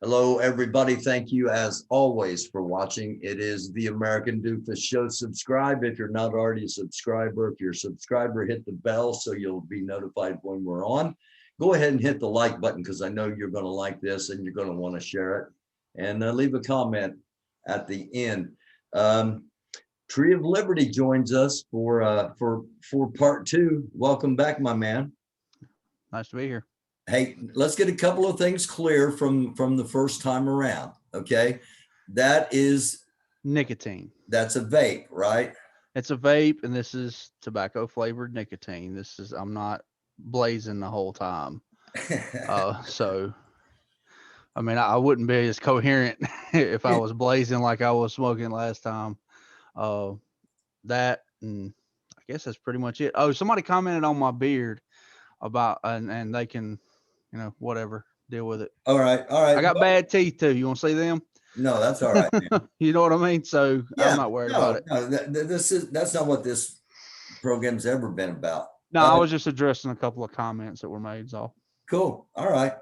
Hello, everybody. Thank you, as always, for watching. It is the American Doofus Show. Subscribe if you're not already a subscriber. If you're a subscriber, hit the bell so you'll be notified when we're on. Go ahead and hit the like button because I know you're going to like this and you're going to want to share it. And leave a comment at the end. Tree of Liberty joins us for part two. Welcome back, my man. Nice to be here. Hey, let's get a couple of things clear from the first time around. Okay, that is nicotine. That's a vape, right? It's a vape, and this is tobacco flavored nicotine. I'm not blazing the whole time. So I mean, I wouldn't be as coherent if I was blazing like I was smoking last time. That, and I guess that's pretty much it. Oh, somebody commented on my beard about, and they can, whatever, deal with it. All right. I got bad teeth too. You want to see them? No, that's all right, man. You know what I mean? So yeah, I'm not worried about it. No, that's not what this program's ever been about. No, I was just addressing a couple of comments that were made. So cool. All right.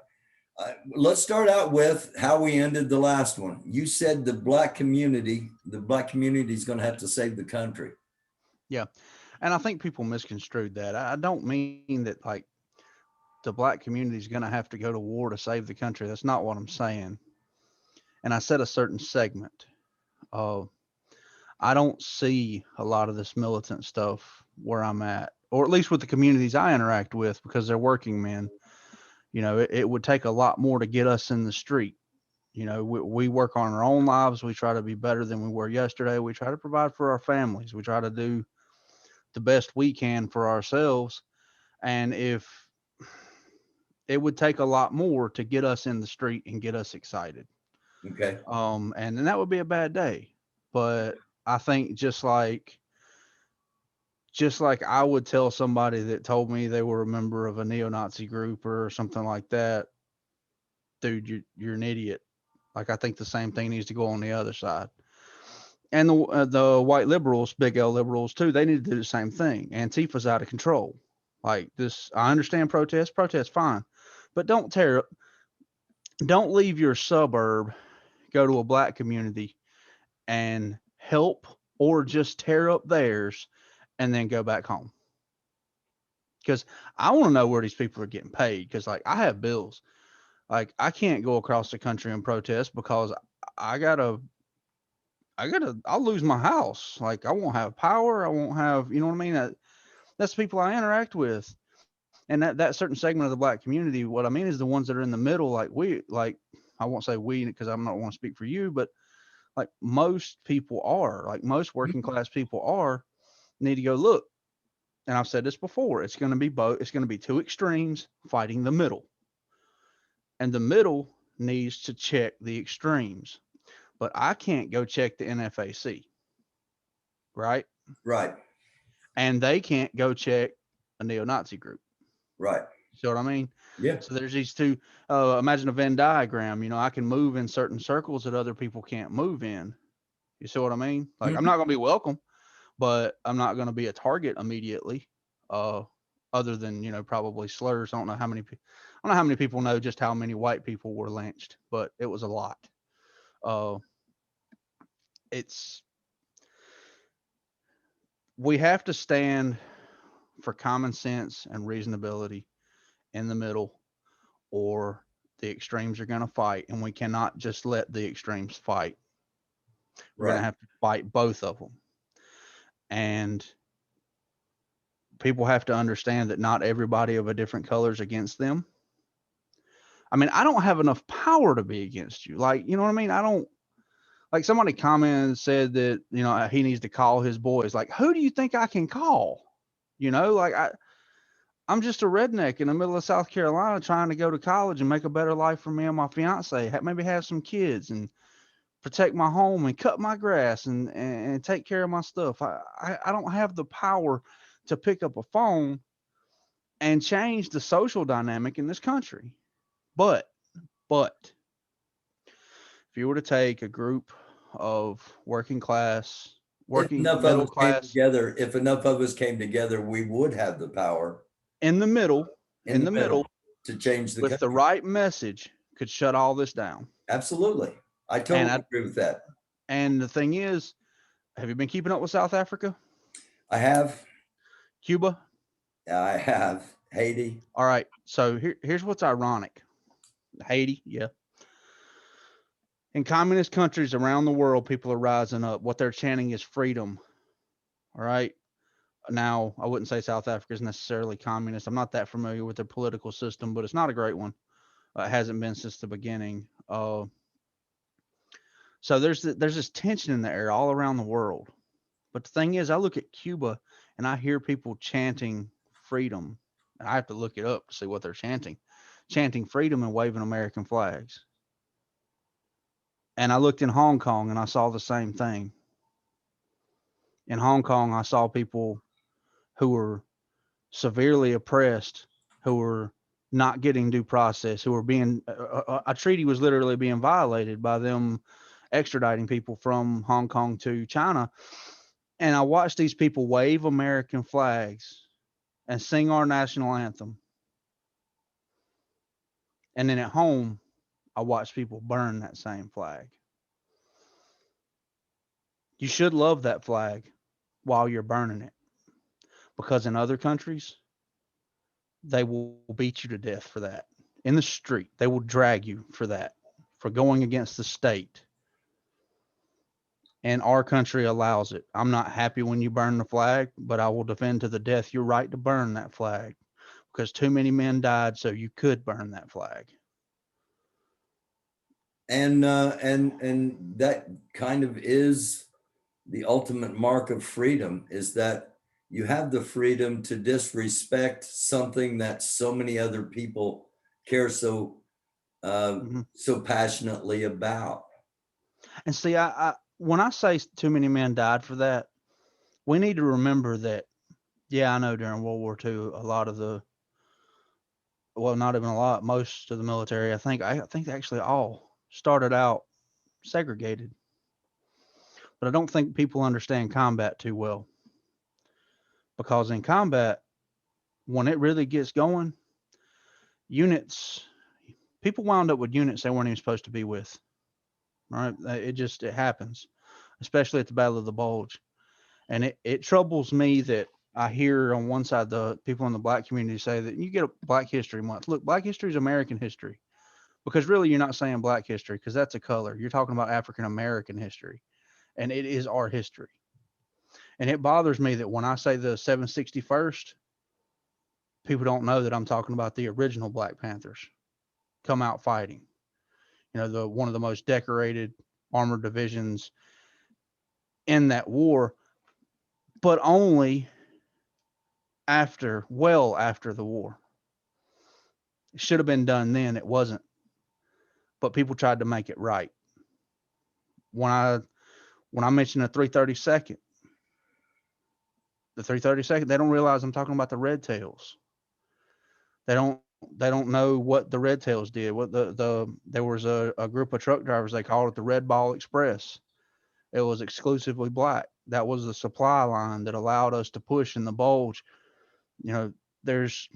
Let's start out with how we ended the last one. You said the black community is going to have to save the country. Yeah. And I think people misconstrued that. I don't mean that like the black community is going to have to go to war to save the country. That's not what I'm saying. And I said a certain segment. I don't see a lot of this militant stuff where I'm at, or at least with the communities I interact with, because they're working men. It would take a lot more to get us in the street. We work on our own lives. We try to be better than we were yesterday. We try to provide for our families. We try to do the best we can for ourselves. And if it would take a lot more to get us in the street and get us excited. Okay. And then that would be a bad day. But I think just like I would tell somebody that told me they were a member of a neo-Nazi group or something like that, dude, you're an idiot. Like, I think the same thing needs to go on the other side. And the white liberals, big L liberals too, they need to do the same thing. Antifa's out of control. Like this, I understand protest, fine. But don't leave your suburb, go to a black community and help or just tear up theirs and then go back home. Because I want to know where these people are getting paid. Because like I have bills. Like I can't go across the country and protest because I'll lose my house. Like I won't have power. I won't have, you know what I mean? That's the people I interact with. And that certain segment of the black community, what I mean is the ones that are in the middle, like I won't say we because I'm not want to speak for you, but like most people are, like most working class people need to go look. And I've said this before, it's going to be both. It's going to be two extremes fighting the middle. And the middle needs to check the extremes. But I can't go check the NFAC. Right? Right. And they can't go check a neo-Nazi group. Right. See what I mean? Yeah. So there's these two, imagine a Venn diagram, I can move in certain circles that other people can't move in. You see what I mean? Like I'm not going to be welcome, but I'm not going to be a target immediately. Other than, probably slurs. I don't know how many people know just how many white people were lynched, but it was a lot. We have to stand for common sense and reasonability in the middle, or the extremes are going to fight, and we cannot just let the extremes fight. We're going to have to fight both of them. And people have to understand that not everybody of a different color is against them. I mean, I don't have enough power to be against you. Like, you know what I mean? I don't, like somebody commented and said that, he needs to call his boys. Like, who do you think I can call? Like I'm just a redneck in the middle of South Carolina trying to go to college and make a better life for me and my fiance, maybe have some kids and protect my home and cut my grass and take care of my stuff. I don't have the power to pick up a phone and change the social dynamic in this country. But if you were to take a group of working middle class together, if enough of us came together, we would have the power in the middle to change the with country. The right message, could shut all this down. Absolutely. I And totally I, agree with that. and the thing is, have you been keeping up with South Africa, I have. Cuba? I have. Haiti. All right. So here's what's ironic. Haiti, yeah. In communist countries around the world, people are rising up. What they're chanting is freedom. All right. Now, I wouldn't say South Africa is necessarily communist. I'm not that familiar with their political system, but it's not a great one. It hasn't been since the beginning. So there's this tension in the air all around the world. But the thing is, I look at Cuba and I hear people chanting freedom, and I have to look it up to see what they're chanting freedom and waving American flags. And I looked in Hong Kong and I saw the same thing. In Hong Kong, I saw people who were severely oppressed, who were not getting due process, who were being a treaty was literally being violated by them extraditing people from Hong Kong to China. And I watched these people wave American flags and sing our national anthem. And then at home, I watched people burn that same flag. You should love that flag while you're burning it, because in other countries, they will beat you to death for that. In the street, they will drag you for that, for going against the state. And our country allows it. I'm not happy when you burn the flag, but I will defend to the death your right to burn that flag, because too many men died so you could burn that flag. And that kind of is the ultimate mark of freedom, is that you have the freedom to disrespect something that so many other people care Mm-hmm. so passionately about. And see, I when I say too many men died for that, we need to remember that. Yeah, I know during World War II, a lot of the, well, not even a lot, most of the military, I think actually all started out segregated. But I don't think people understand combat too well, because in combat, when it really gets going, units, people wound up with units they weren't even supposed to be with. Right? It happens, especially at the Battle of the Bulge. And it troubles me that I hear on one side the people in the black community say that you get a Black History Month. Look, Black history is American history, because really you're not saying Black history because that's a color. You're talking about African American history, and it is our history. And it bothers me that when I say the 761st, people don't know that I'm talking about the original Black Panthers come out fighting. The one of the most decorated armored divisions in that war, but only well after the war. It should have been done then. It wasn't, but people tried to make it right. When I mention the 332nd, they don't realize I'm talking about the Red Tails. They don't know what the Red Tails did. What there was a group of truck drivers, they called it the Red Ball Express. It was exclusively black. That was the supply line that allowed us to push in the bulge. There's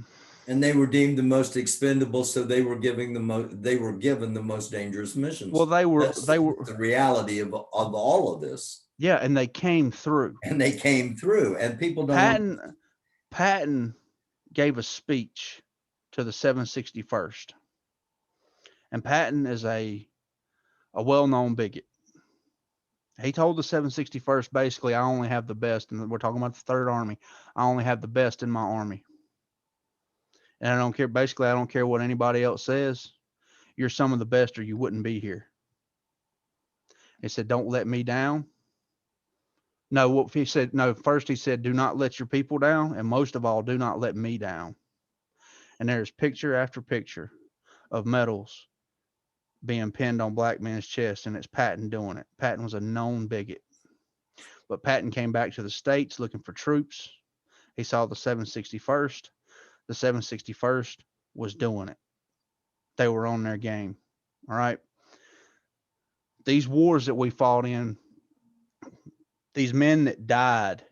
And they were deemed the most expendable, so they were given the most dangerous well, missions. they were That's they were the reality of all of this. yeah, and they came through. And they came through, and people don't. Patton gave a speech to the 761st, and Patton is a well-known bigot. He told the 761st basically, I only have the best, and we're talking about the Third Army. I only have the best in my army, and I don't care. Basically, I don't care what anybody else says. You're some of the best, or you wouldn't be here. He said, "Don't let me down." No, what he said? No, first he said, "Do not let your people down, and most of all, do not let me down." And there's picture after picture of medals being pinned on black men's chests, and it's Patton doing it. Patton was a known bigot, but Patton came back to the States looking for troops. He saw the 761st. The 761st was doing it. They were on their game. All right. These wars that we fought in, these men that died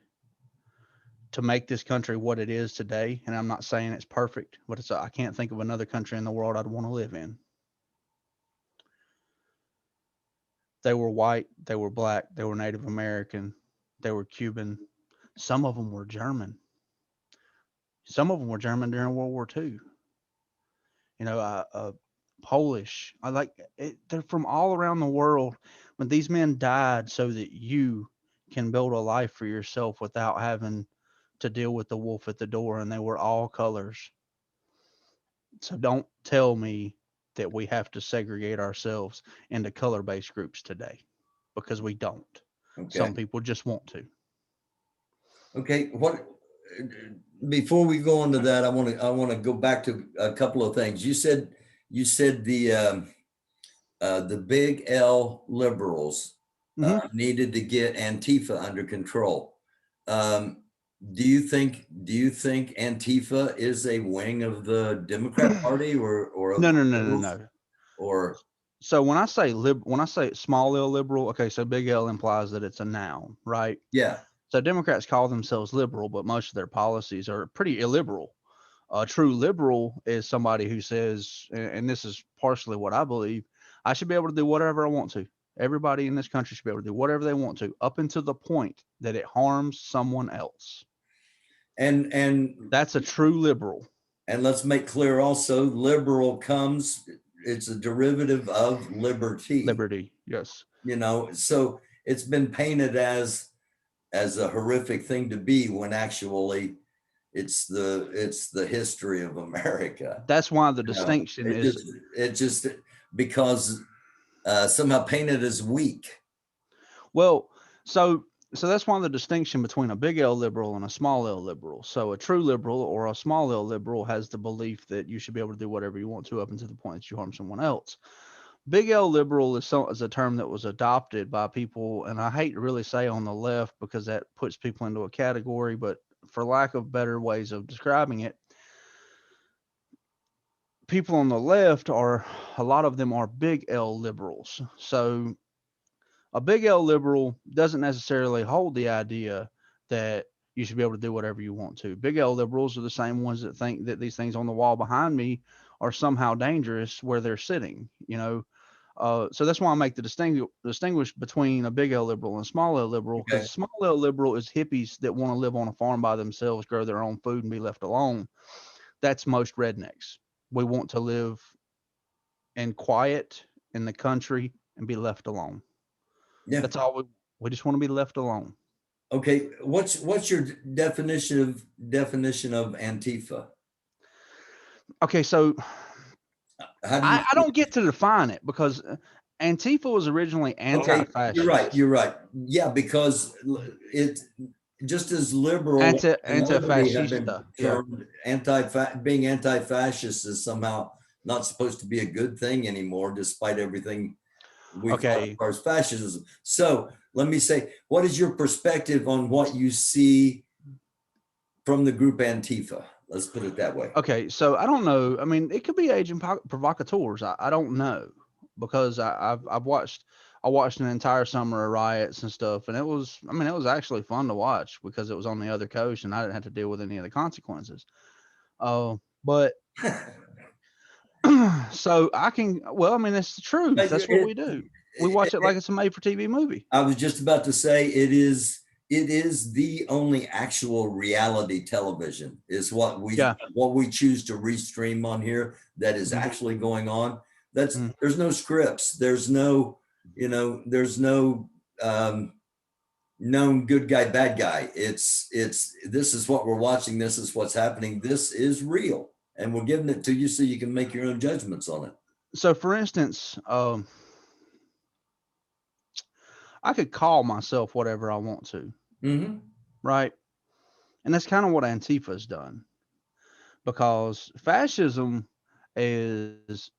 to make this country what it is today, and I'm not saying it's perfect, but I can't think of another country in the world I'd want to live in. They were white, they were black, they were Native American, they were Cuban. Some of them were German. Some of them were German during World War II. Polish. I like it. They're from all around the world. But these men died so that you can build a life for yourself without having to deal with the wolf at the door. And they were all colors. So don't tell me that we have to segregate ourselves into color based groups today because we don't. Okay. Some people just want to. Okay. Before we go into that, I want to go back to a couple of things. You said the big L liberals needed to get Antifa under control. Do you think Antifa is a wing of the Democrat Party or No. or So when I say small L liberal, okay, so big L implies that it's a noun, right? yeah. So Democrats call themselves liberal, but most of their policies are pretty illiberal. A true liberal is somebody who says, and this is partially what I believe, I should be able to do whatever I want to. Everybody in this country should be able to do whatever they want to, up until the point that it harms someone else. And That's a true liberal. And let's make clear also, liberal it's a derivative of liberty. Liberty, yes. So it's been painted as a horrific thing to be when actually it's the history of America. That's why the distinction is it's just because somehow painted as weak. Well, so that's why the distinction between a big L liberal and a small L liberal. So a true liberal or a small L liberal has the belief that you should be able to do whatever you want to up until the point that you harm someone else. Big L liberal is a term that was adopted by people, and I hate to really say on the left because that puts people into a category, but for lack of better ways of describing it, people on the left a lot of them are big L liberals. So a big L liberal doesn't necessarily hold the idea that you should be able to do whatever you want to. Big L liberals are the same ones that think that these things on the wall behind me are somehow dangerous where they're sitting, so that's why I make the distinguish between a big L liberal and a small L liberal, because Okay. small L liberal is hippies that want to live on a farm by themselves, grow their own food, and be left alone. That's most rednecks. We want to live in quiet in the country and be left alone. Yeah. That's all we just want to be left alone. Okay. What's your definition of Antifa? Okay, so How do you I don't get to define it because Antifa was originally anti-fascist. Okay, you're right. Yeah, because it just as liberal Anti-fascist. being anti-fascist is somehow not supposed to be a good thing anymore, despite everything we thought as far as fascism. So let me say, what is your perspective on what you see from the group Antifa? Let's put it that way. Okay, so I don't know. I mean, it could be agent provocateurs. I don't know because I watched an entire summer of riots and stuff, and it was actually fun to watch because it was on the other coast and I didn't have to deal with any of the consequences. But so I can. Well, I mean, that's the truth. That's what we do. We watch it like it's a made-for-TV movie. I was just about to say it is the only actual reality television is what we choose to restream on here that is actually going on. There's no scripts. There's no, there's no known good guy, bad guy. It's this is what we're watching. This is what's happening. This is real. And we're giving it to you so you can make your own judgments on it. So for instance, I could call myself whatever I want to. Mm-hmm. Right. And that's kind of what Antifa's done, because fascism is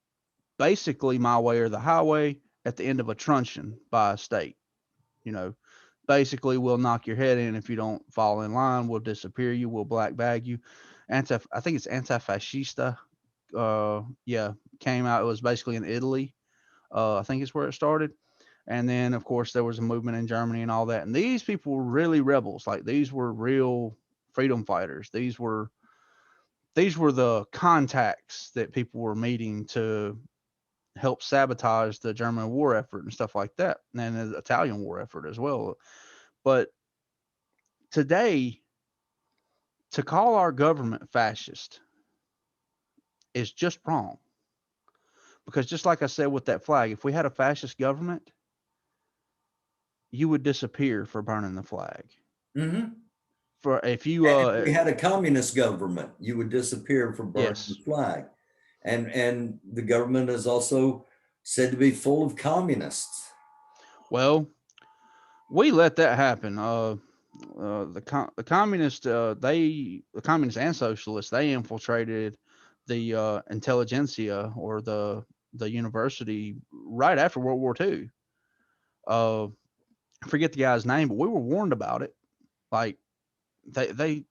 basically my way or the highway at the end of a truncheon by a state. Basically we'll knock your head in if you don't fall in line. We'll disappear you. We'll black bag you. I think it's anti-fascista. Came out. It was basically in Italy. I think it's where it started. And then, of course, there was a movement in Germany and all that. And these people were really rebels. Like, these were real freedom fighters. These were the contacts that people were meeting to helped sabotage the German war effort and stuff like that, and the Italian war effort as well. But today, to call our government fascist is just wrong. Because just like I said with that flag, if we had a fascist government, you would disappear for burning the flag. Mm-hmm. For if you And if we had a communist government, you would disappear for burning yes, the flag. And the government is also said to be full of communists. well, we let that happen. The communists, the communists and socialists, they infiltrated the intelligentsia or the university right after World War II. I forget the guy's name, but we were warned about it. Like they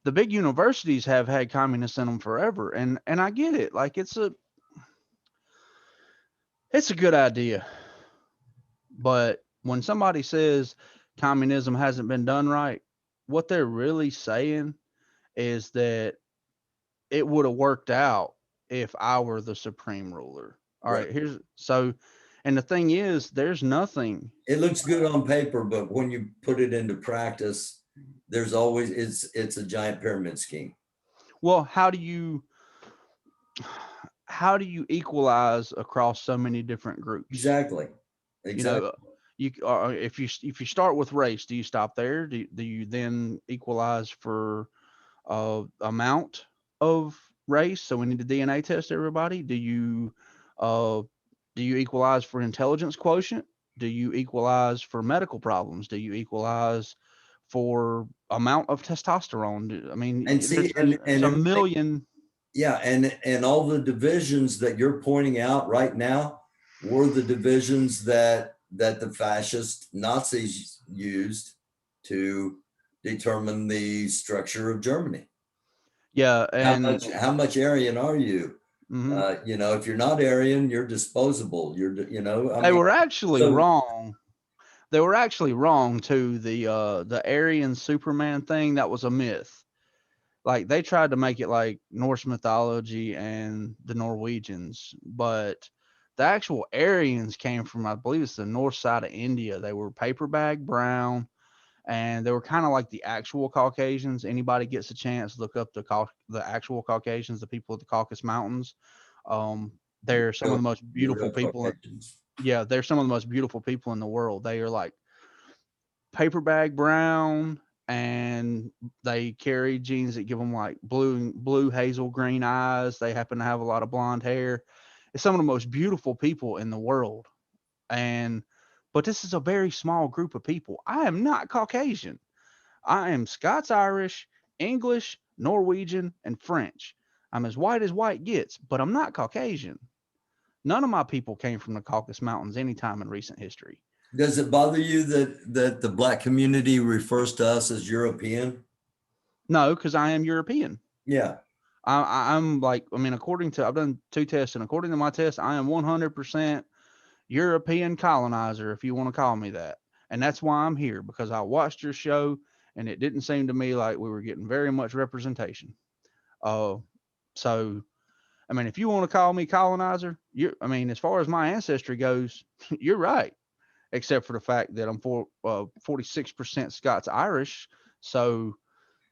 the big universities have had communists in them forever, and I get it. Like it's a good idea, but when somebody says communism hasn't been done right, what they're really saying is that it would have worked out if I were the supreme ruler. All Right. right, and the thing is, there's nothing. It looks good on paper, but when you put it into practice, there's always it's a giant pyramid scheme. Well, how do you equalize across so many different groups? Exactly. You know, Exactly. if you start with race, do you stop there? Do you then equalize for amount of race? So we need to DNA test everybody. Uh, do you equalize for intelligence quotient? Do you equalize for medical problems? Do you equalize for amount of testosterone? I And mean, see, there's a million. yeah, and all the divisions that you're pointing out right now were the divisions that the fascist Nazis used to determine the structure of Germany. Yeah, and How much Aryan are you? mhm. If you're not Aryan, you're disposable. I They mean, were actually so wrong. They were actually wrong too. The Aryan Superman thing, that was a myth. Like they tried to make it like Norse mythology and the Norwegians, but the actual Aryans came from, I believe it's the north side of India. They were paper bag brown, and they were kind of like the actual Caucasians. Anybody gets a chance, look up the actual Caucasians, the people of the Caucasus Mountains. Um, they're some of the most the beautiful real people. Caucasians. Yeah, they're some of the most beautiful people in the world. They are like paper bag brown, and they carry genes that give them like blue hazel green eyes. They happen to have a lot of blonde hair. It's some of the most beautiful people in the world. And but this is a very small group of people. I am not Caucasian. I am Scots Irish, English, Norwegian, and French. I'm as white gets, but I'm not Caucasian. None of my people came from the Caucasus Mountains anytime in recent history. Does it bother you that the Black community refers to us as European? No, because I am European. Yeah. I'm like, I mean, I've done 2 tests, and according to my test, I am 100% European colonizer, if you want to call me that. And that's why I'm here, because I watched your show, and it didn't seem to me like we were getting very much representation. Uh, so, I mean, if you want to call me colonizer, I mean, as far as my ancestry goes, you're right, except for the fact that I'm 46% Scots Irish. So,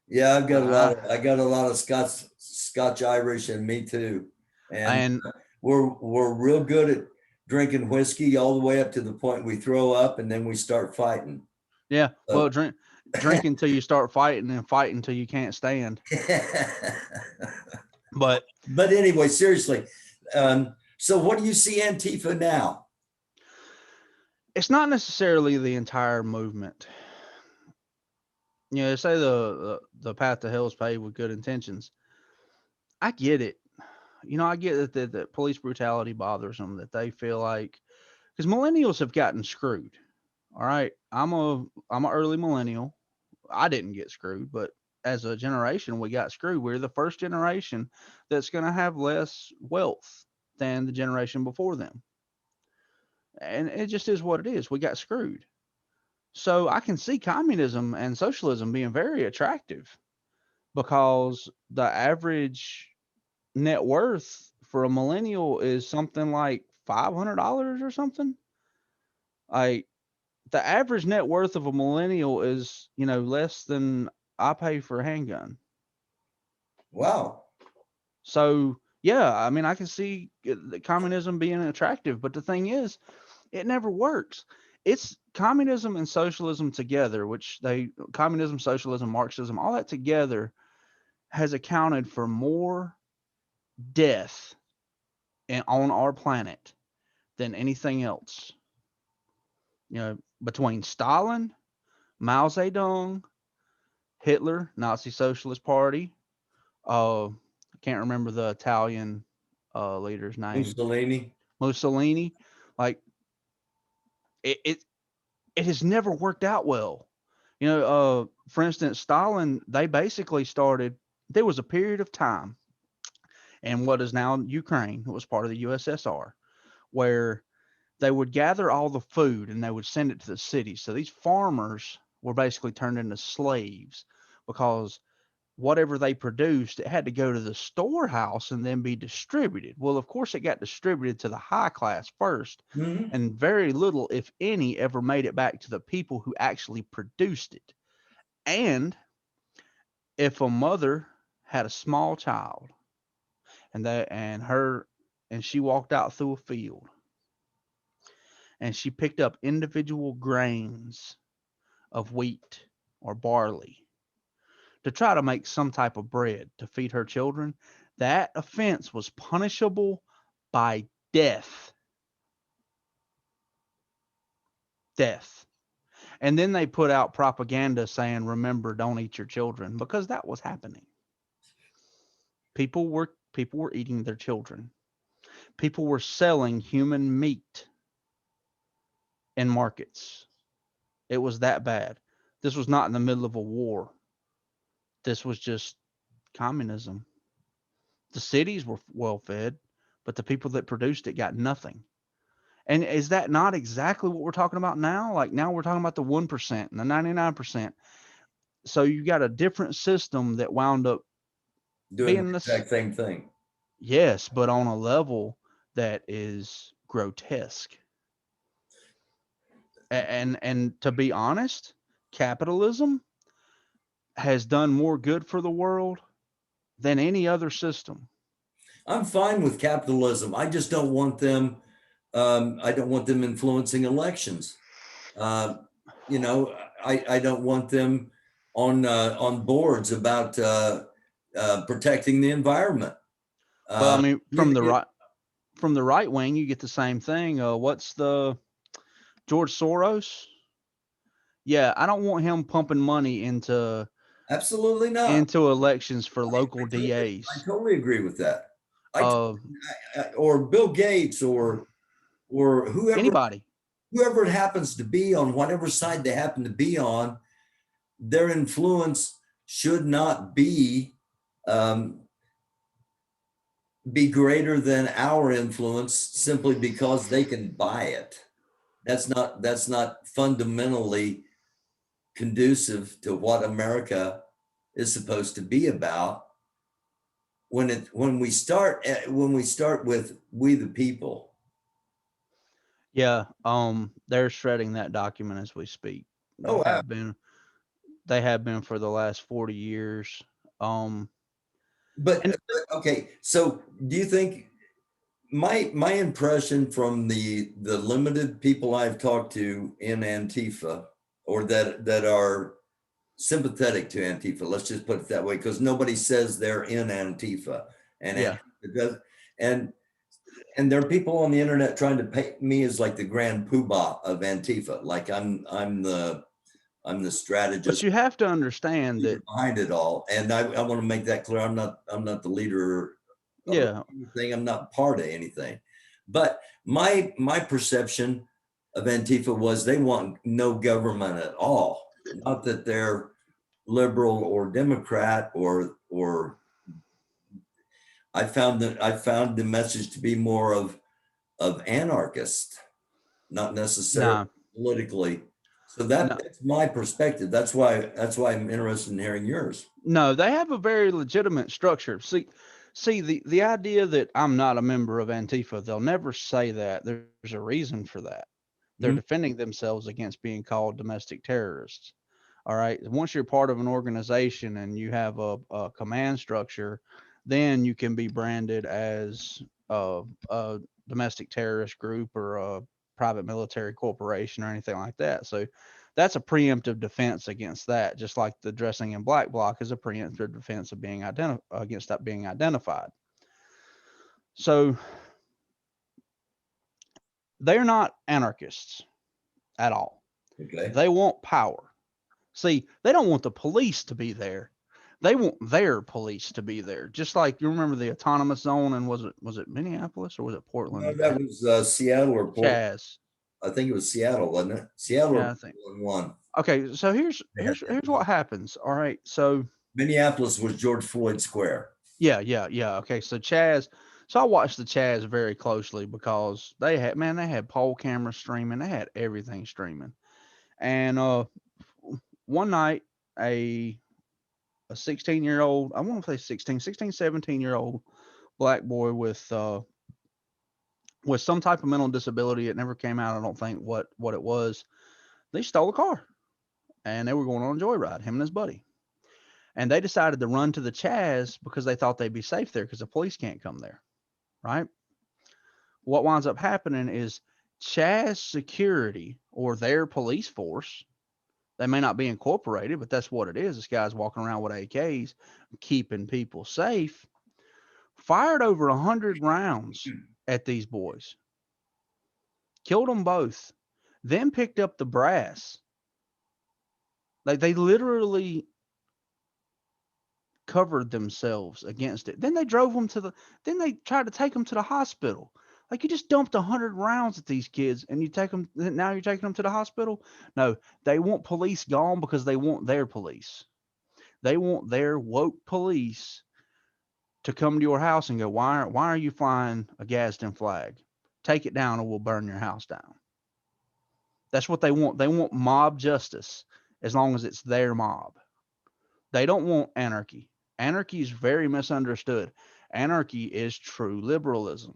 Yeah, I, I got a lot of Scotch Irish in me too. And and we're real good at drinking whiskey all the way up to the point we throw up and then we start fighting. yeah, well, So drink until you start fighting, and fight until you can't stand. But but anyway, seriously. So what do you see Antifa now? it's not necessarily the entire movement. You know, they say the path to hell is paved with good intentions. I get it. You know, I get that police brutality bothers them, that they feel like, because millennials have gotten screwed. All right, I'm a early millennial. I didn't get screwed, but as a generation, we got screwed. We're the first generation that's going to have less wealth than the generation before them, and it just is what it is. We got screwed. So I can see communism and socialism being very attractive, because the average net worth for a millennial is something like $500 or something. Like the average net worth of a millennial is, less than I pay for a handgun. Wow. So yeah, I mean, I can see the communism being attractive, but the thing is, it never works. It's communism and socialism together, communism, socialism, Marxism, all that together has accounted for more death on our planet than anything else. Between Stalin, Mao Zedong, Hitler, Nazi Socialist Party, I can't remember the Italian leader's name, Mussolini. Like it has never worked out well. For instance, Stalin, they basically started, there was a period of time in what is now Ukraine, it was part of the USSR, where they would gather all the food and they would send it to the cities. So these farmers were basically turned into slaves because whatever they produced, it had to go to the storehouse and then be distributed. Well, of course, it got distributed to the high class first, and very little, if any, ever made it back to the people who actually produced it. And if a mother had a small child and she walked out through a field and she picked up individual grains of wheat or barley to try to make some type of bread to feed her children, that offense was punishable by death. Death. And then they put out propaganda saying, remember, don't eat your children, because that was happening. People were eating their children. People were selling human meat in markets. It was that bad. This was not in the middle of a war. This was just communism. The cities were well fed, but the people that produced it got nothing. And is that not exactly what we're talking about now? Like now we're talking about the 1% and the 99%. So you got a different system that wound up Doing being the exact same thing. Yes, but on a level that is grotesque. And to be honest, capitalism has done more good for the world than any other system. I'm fine with capitalism. I just don't want them. I don't want them influencing elections. I don't want them on boards about protecting the environment. Well, I mean, from the right wing, you get the same thing. What's the George Soros? Yeah, I don't want him pumping money into Absolutely not. into elections for local I DAs. totally agree with that. Or Bill Gates or Anybody. whoever it happens to be on whatever side they happen to be on, their influence should not be greater than our influence simply because they can buy it. That's not fundamentally conducive to what America is supposed to be about. When we start with we the people. Yeah, they're shredding that document as we speak. They have been for the last 40 years. But okay, so do you think my impression from the limited people I've talked to in Antifa, or that are sympathetic to Antifa, let's just put it that way, because nobody says they're in Antifa, and Yeah. and there are people on the internet trying to paint me as like the grand poobah of Antifa, like I'm the strategist. But you have to understand that behind it all, and I want to make that clear. I'm not the leader of anything. I'm not part of anything. But my perception of Antifa was they want no government at all. Not that they're liberal or Democrat or I found the message to be more of anarchist, not necessarily politically. So that's my perspective. That's why I'm interested in hearing yours. No, they have a very legitimate structure. See, See, the idea that I'm not a member of Antifa, they'll never say that. There's a reason for that. They're Mhm. defending themselves against being called domestic terrorists. All right. Once you're part of an organization and you have a command structure, then you can be branded as a domestic terrorist group or a private military corporation or anything like that. So that's a preemptive defense against that, just like the dressing in black bloc is a preemptive defense of being against that being identified. So they're not anarchists at all. Okay. They want power. See, they don't want the police to be there. They want their police to be there. Just like you remember the autonomous zone, and was it Minneapolis or was it No, Portland? that was Seattle or Portland. Chaz. I think it was Seattle, wasn't it? Seattle or Yeah, I think. Portland one. Okay, so here's They had here's that. here's what happens. All right, so Minneapolis was George Floyd Square. yeah. Okay, so Chaz. So I watched the Chaz very closely because they had poll cameras streaming, they had everything streaming, and one night a 16-year-old, I want to say 17-year-old black boy with some type of mental disability. It never came out, I don't think, what it was. They stole a car and they were going on a joyride, him and his buddy. And they decided to run to the Chaz because they thought they'd be safe there because the police can't come there, right? What winds up happening is Chaz security or their police force, they may not be incorporated, but that's what it is. This guy's walking around with AKs, keeping people safe, fired over 100 rounds at these boys, killed them both, then picked up the brass. Like they literally covered themselves against it. Then they drove them then they tried to take them to the hospital. Like you just dumped 100 rounds at these kids and now you're taking them to the hospital? No, they want police gone because they want their police. They want their woke police to come to your house and go, why are you flying a Gadsden flag? Take it down or we'll burn your house down. That's what they want. They want mob justice as long as it's their mob. They don't want anarchy. Anarchy is very misunderstood. Anarchy is true liberalism.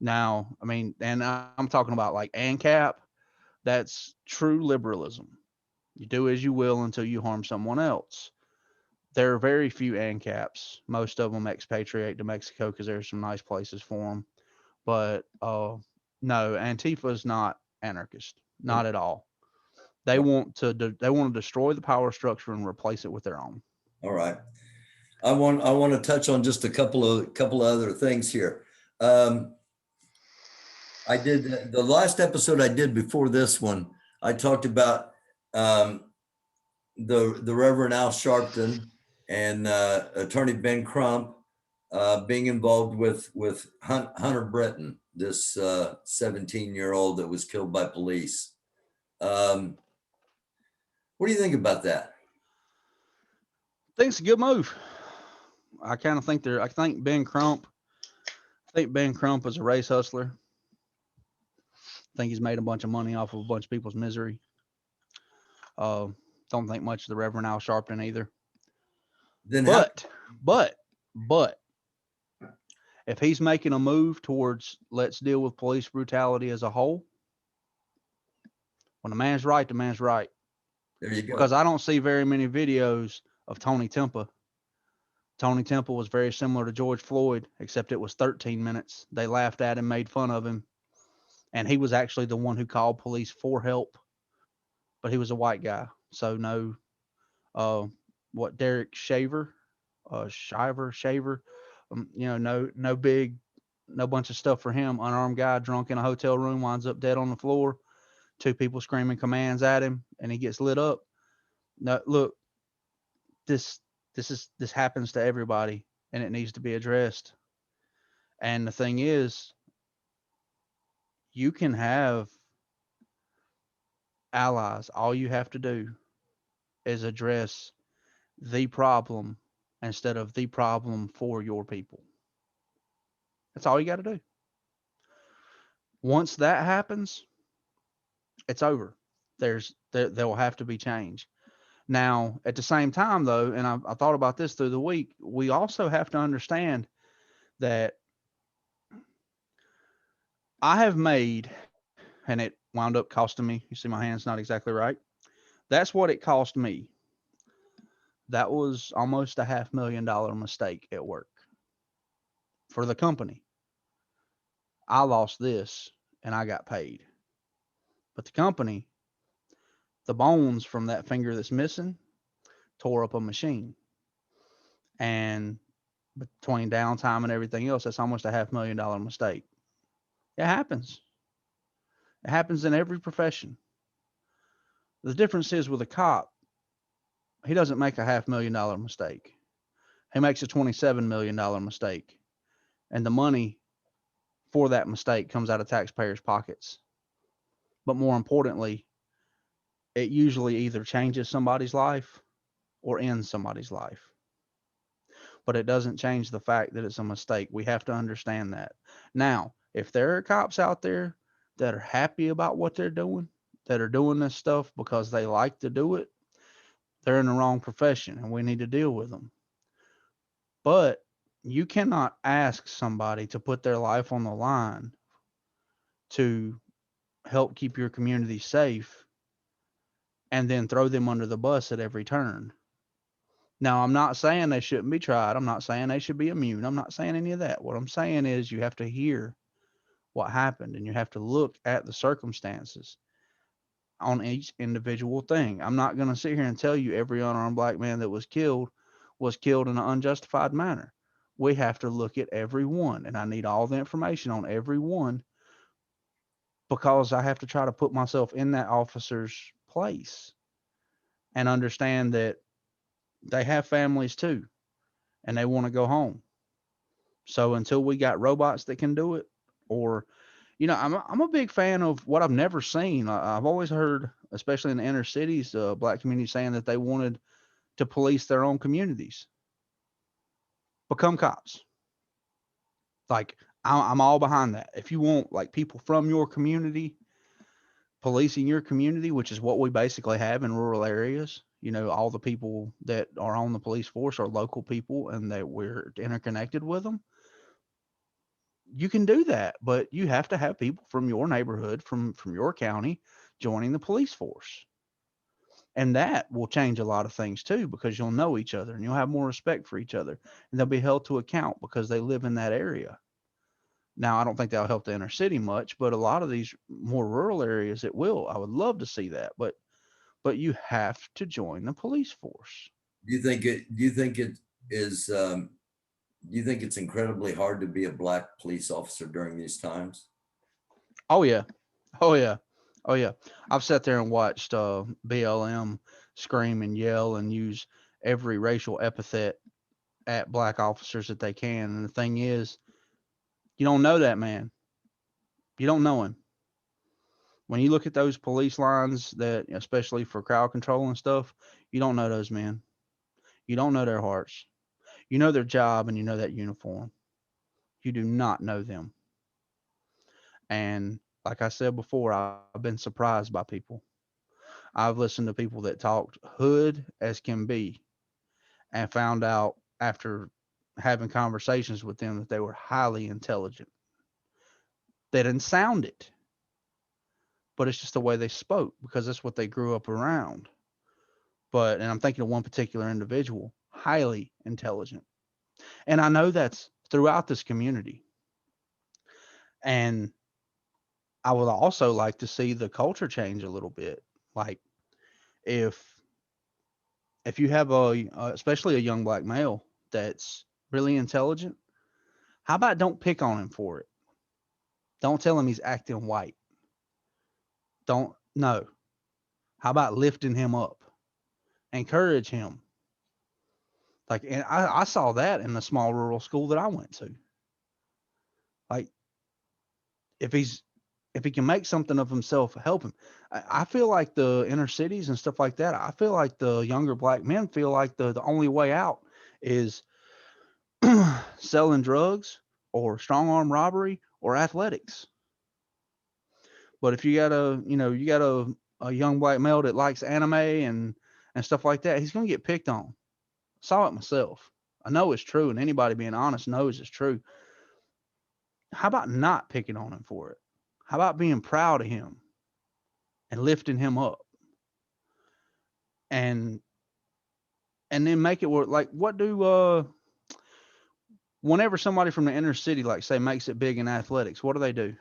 Now, I mean, and I'm talking about like ANCAP, that's true liberalism. You do as you will until you harm someone else. There are very few ANCAPs. Most of them expatriate to Mexico because there's some nice places for them. But no, Antifa is not anarchist, not at all. They want to destroy the power structure and replace it with their own. All right. I want to touch on just a couple of other things here. Um, I did the last episode I did before this one. I talked about um, the Reverend Al Sharpton and Attorney Ben Crump being involved with Hunter Britton, this 17-year-old that was killed by police. What do you think about that? I think it's a good move. I think Ben Crump is a race hustler. I think he's made a bunch of money off of a bunch of people's misery. Uh, don't think much of the Reverend Al Sharpton either. Then how? But if he's making a move towards let's deal with police brutality as a whole, when the man's right, the man's right. There you go. Because I don't see very many videos of Tony Tempa. Tony Temple was very similar to George Floyd, except it was 13 minutes. They laughed at him, made fun of him, and he was actually the one who called police for help. But he was a white guy, so no. Uh, what Derek Shaver, no big, no bunch of stuff for him. Unarmed guy drunk in a hotel room winds up dead on the floor. Two people screaming commands at him, and he gets lit up. No, look, this this happens to everybody, and it needs to be addressed. And the thing is, you can have allies. All you have to do is address the problem instead of the problem for your people. That's all you got to do. Once that happens, it's over. There will have to be change. Now, at the same time, though, and I thought about this through the week, we also have to understand that I have made, and it wound up costing me. You see, my hand's not exactly right. That's what it cost me. That was almost a $500,000 mistake at work for the company. I lost this and I got paid. But the company, the bones from that finger that's missing, tore up a machine. And between downtime and everything else, that's almost a $500,000 mistake. It happens. It happens in every profession. The difference is with a cop, he doesn't make a $500,000 mistake. He makes a $27 million mistake. And the money for that mistake comes out of taxpayers' pockets. But more importantly, it usually either changes somebody's life or ends somebody's life. But it doesn't change the fact that it's a mistake. We have to understand that. Now, if there are cops out there that are happy about what they're doing, that are doing this stuff because they like to do it, they're in the wrong profession and we need to deal with them. But you cannot ask somebody to put their life on the line to help keep your community safe and then throw them under the bus at every turn. Now, I'm not saying they shouldn't be tried. I'm not saying they should be immune. I'm not saying any of that. What I'm saying is you have to hear what happened and you have to look at the circumstances on each individual thing. I'm not going to sit here and tell you every unarmed black man that was killed in an unjustified manner. We have to look at every one, and I need all the information on every one because I have to try to put myself in that officer's place and understand that they have families too and they want to go home. So until we got robots that can do it, or I'm a big fan of what I've never seen. I've always heard, especially in the inner cities, black community saying that they wanted to police their own communities, become cops. Like I'm all behind that. If you want like people from your community policing your community, which is what we basically have in rural areas. All the people that are on the police force are local people and that we're interconnected with them. You can do that, but you have to have people from your neighborhood, from your county joining the police force. And that will change a lot of things too because you'll know each other and you'll have more respect for each other and they'll be held to account because they live in that area. Now, I don't think that'll help the inner city much, but a lot of these more rural areas it will. I would love to see that, but you have to join the police force. Do you think it's incredibly hard to be a black police officer during these times? Oh yeah. Oh yeah. Oh yeah. I've sat there and watched BLM scream and yell and use every racial epithet at black officers that they can. And the thing is, you don't know that man. You don't know him. When you look at those police lines that, especially for crowd control and stuff, you don't know those men. You don't know their hearts. You know their job and you know that uniform. You do not know them. And like I said before, I've been surprised by people. I've listened to people that talked hood as can be and found out after having conversations with them that they were highly intelligent. They didn't sound it, but it's just the way they spoke because that's what they grew up around. And I'm thinking of one particular individual, highly intelligent. And I know that's throughout this community. And I would also like to see the culture change a little bit. Like if you have especially a young black male that's really intelligent, how about don't pick on him for it? Don't tell him he's acting white. Don't no. How about lifting him up? Encourage him. Like, and I saw that in the small rural school that I went to. Like, if he's if he can make something of himself, help him. I feel like the inner cities and stuff like that. I feel like the younger black men feel like the only way out is selling drugs or strong arm robbery or athletics. But if you got a young black male that likes anime and stuff like that, he's going to get picked on. Saw it myself. I know it's true, and anybody being honest knows it's true. How about not picking on him for it? How about being proud of him and lifting him up, and then make it work? Like, what do whenever somebody from the inner city, like say, makes it big in athletics, what do?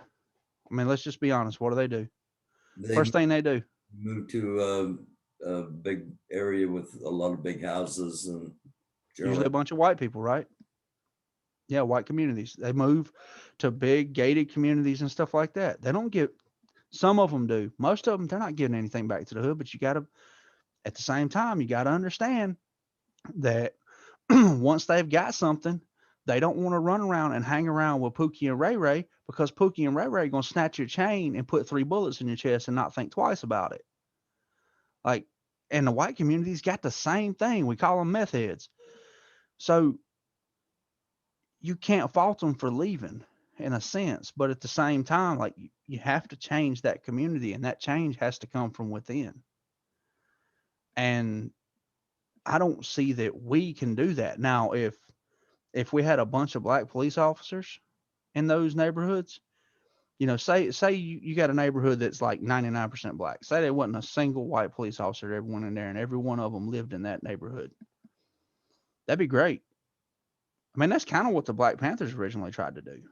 I mean, let's just be honest. What do? They First thing they do. moved to a big area with a lot of big houses and Usually generally. a bunch of white people, right? Yeah, white communities. They move to big gated communities and stuff like that. They don't get, some of them do. Most of them, they're not giving anything back to the hood, but you got to, at the same time, you got to understand that once they've got something, they don't want to run around and hang around with Pookie and Ray Ray, because Pookie and Ray Ray are going to snatch your chain and put 3 bullets in your chest and not think twice about it. Like, and the white community's got the same thing. We call them meth heads. So you can't fault them for leaving in a sense, but at the same time, like, you have to change that community, and that change has to come from within. And I don't see that we can do that. Now, if we had a bunch of black police officers in those neighborhoods, say you got a neighborhood that's like 99% black. Say there wasn't a single white police officer that ever went in there, and every one of them lived in that neighborhood. That'd be great. I mean, that's kind of what the Black Panthers originally tried to do.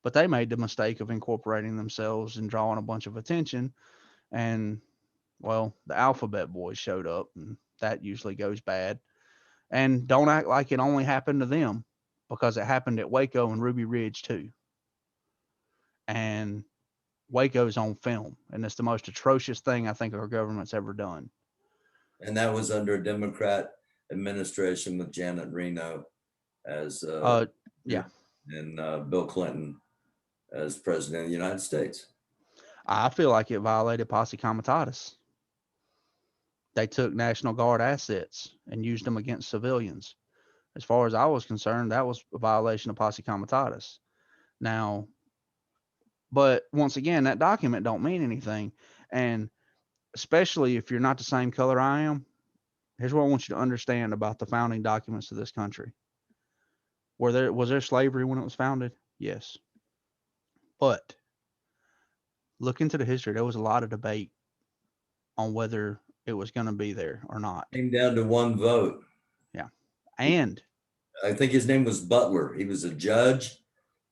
But they made the mistake of incorporating themselves and drawing a bunch of attention. And, well, the Alphabet Boys showed up, and that usually goes bad. And don't act like it only happened to them, because it happened at Waco and Ruby Ridge too. And Waco's on film, and it's the most atrocious thing I think our government's ever done. And that was under a Democrat administration with Janet Reno as Yeah, and Bill Clinton as president of the United States. I feel like it violated posse comitatus. They took National Guard assets and used them against civilians. As far as I was concerned, that was a violation of posse comitatus. Now, but once again, that document don't mean anything. And especially if you're not the same color I am, here's what I want you to understand about the founding documents of this country. Was there slavery when it was founded? Yes. But look into the history. There was a lot of debate on whether it was going to be there or not. Came down to one vote. Yeah. And I think his name was Butler. He was a judge,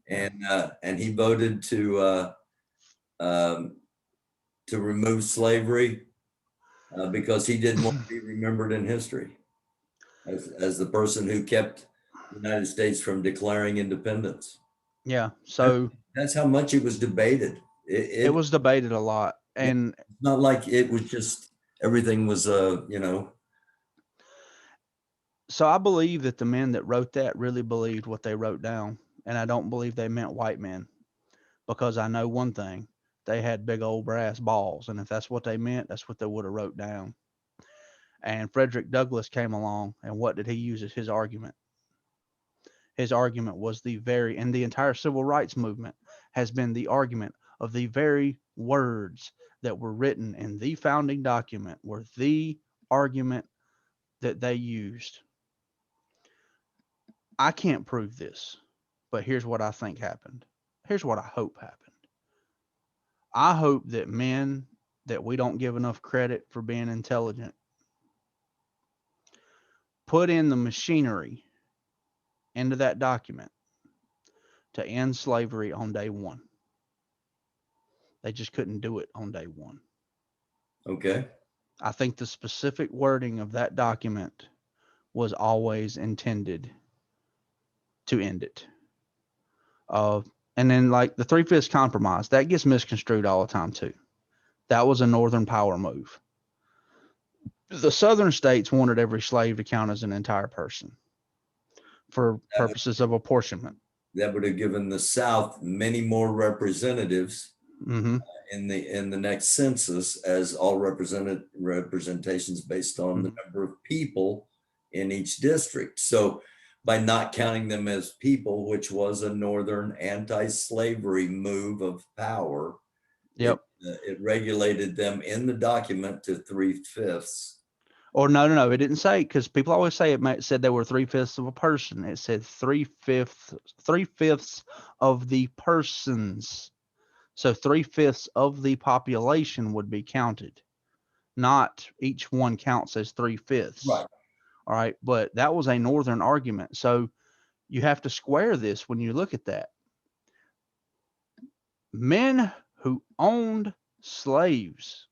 and he voted to remove slavery because he didn't want to be remembered in history as the person who kept the United States from declaring independence. yeah, so that's how much it was debated. It was debated a lot, and it's not like it was just everything was So I believe that the men that wrote that really believed what they wrote down, and I don't believe they meant white men, because I know one thing: they had big old brass balls, and if that's what they meant, that's what they would have wrote down. And Frederick Douglass came along, and what did he use as his argument? His argument was and the entire civil rights movement has been the argument of the very words that were written in the founding document were the argument that they used. I can't prove this, but here's what I think happened. Here's what I hope happened. I hope that men that we don't give enough credit for being intelligent put in the machinery into that document to end slavery on day one. They just couldn't do it on day one. Okay. I think the specific wording of that document was always intended to end it. And then, like, the 3/5 compromise, that gets misconstrued all the time too. That was a Northern power move. The Southern states wanted every slave to count as an entire person for purposes of apportionment. That would have given the South many more representatives Mm-hmm. in the next census, as all representations based on the number of people in each district. So by not counting them as people, which was a Northern anti-slavery move of power, Yep. it regulated them in the document to 3/5. Or no, it didn't say, because people always say it said they were 3/5 of a person. It said 3/5 of the persons. So 3/5 of the population would be counted, not each one counts as 3/5. Right. All right. But that was a Northern argument. So you have to square this when you look at that. Men who owned slaves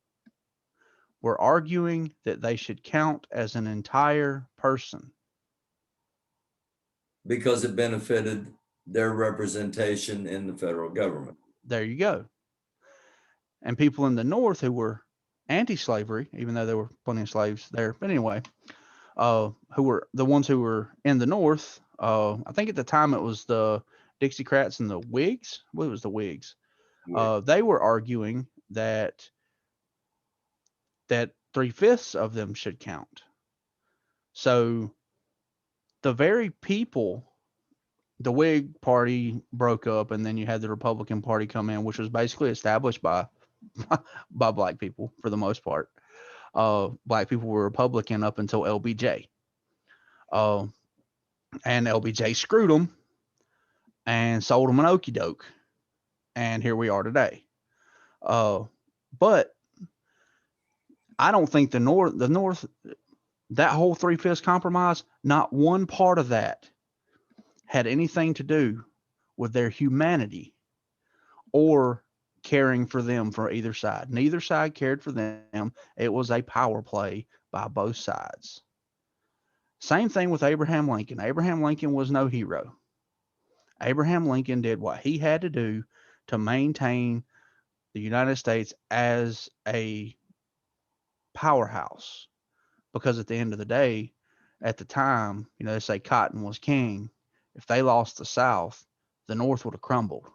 were arguing that they should count as an entire person. Because it benefited their representation in the federal government. There you go. And people in the North who were anti-slavery, even though there were plenty of slaves there, but anyway, who were the ones who were in the North. I think at the time it was the Dixiecrats and the Whigs. Well, it was the Whigs. They were arguing that 3/5 of them should count. So the very people, the Whig Party broke up, and then you had the Republican Party come in, which was basically established by black people for the most part. Black people were Republican up until LBJ. And LBJ screwed them and sold them an okie doke. And here we are today. But I don't think the North, that whole 3/5 compromise, not one part of that had anything to do with their humanity or caring for them for either side. Neither side cared for them. It was a power play by both sides. Same thing with Abraham Lincoln. Abraham Lincoln was no hero. Abraham Lincoln did what he had to do to maintain the United States as a powerhouse. Because at the end of the day, at the time, they say cotton was king. If they lost the South, the North would have crumbled.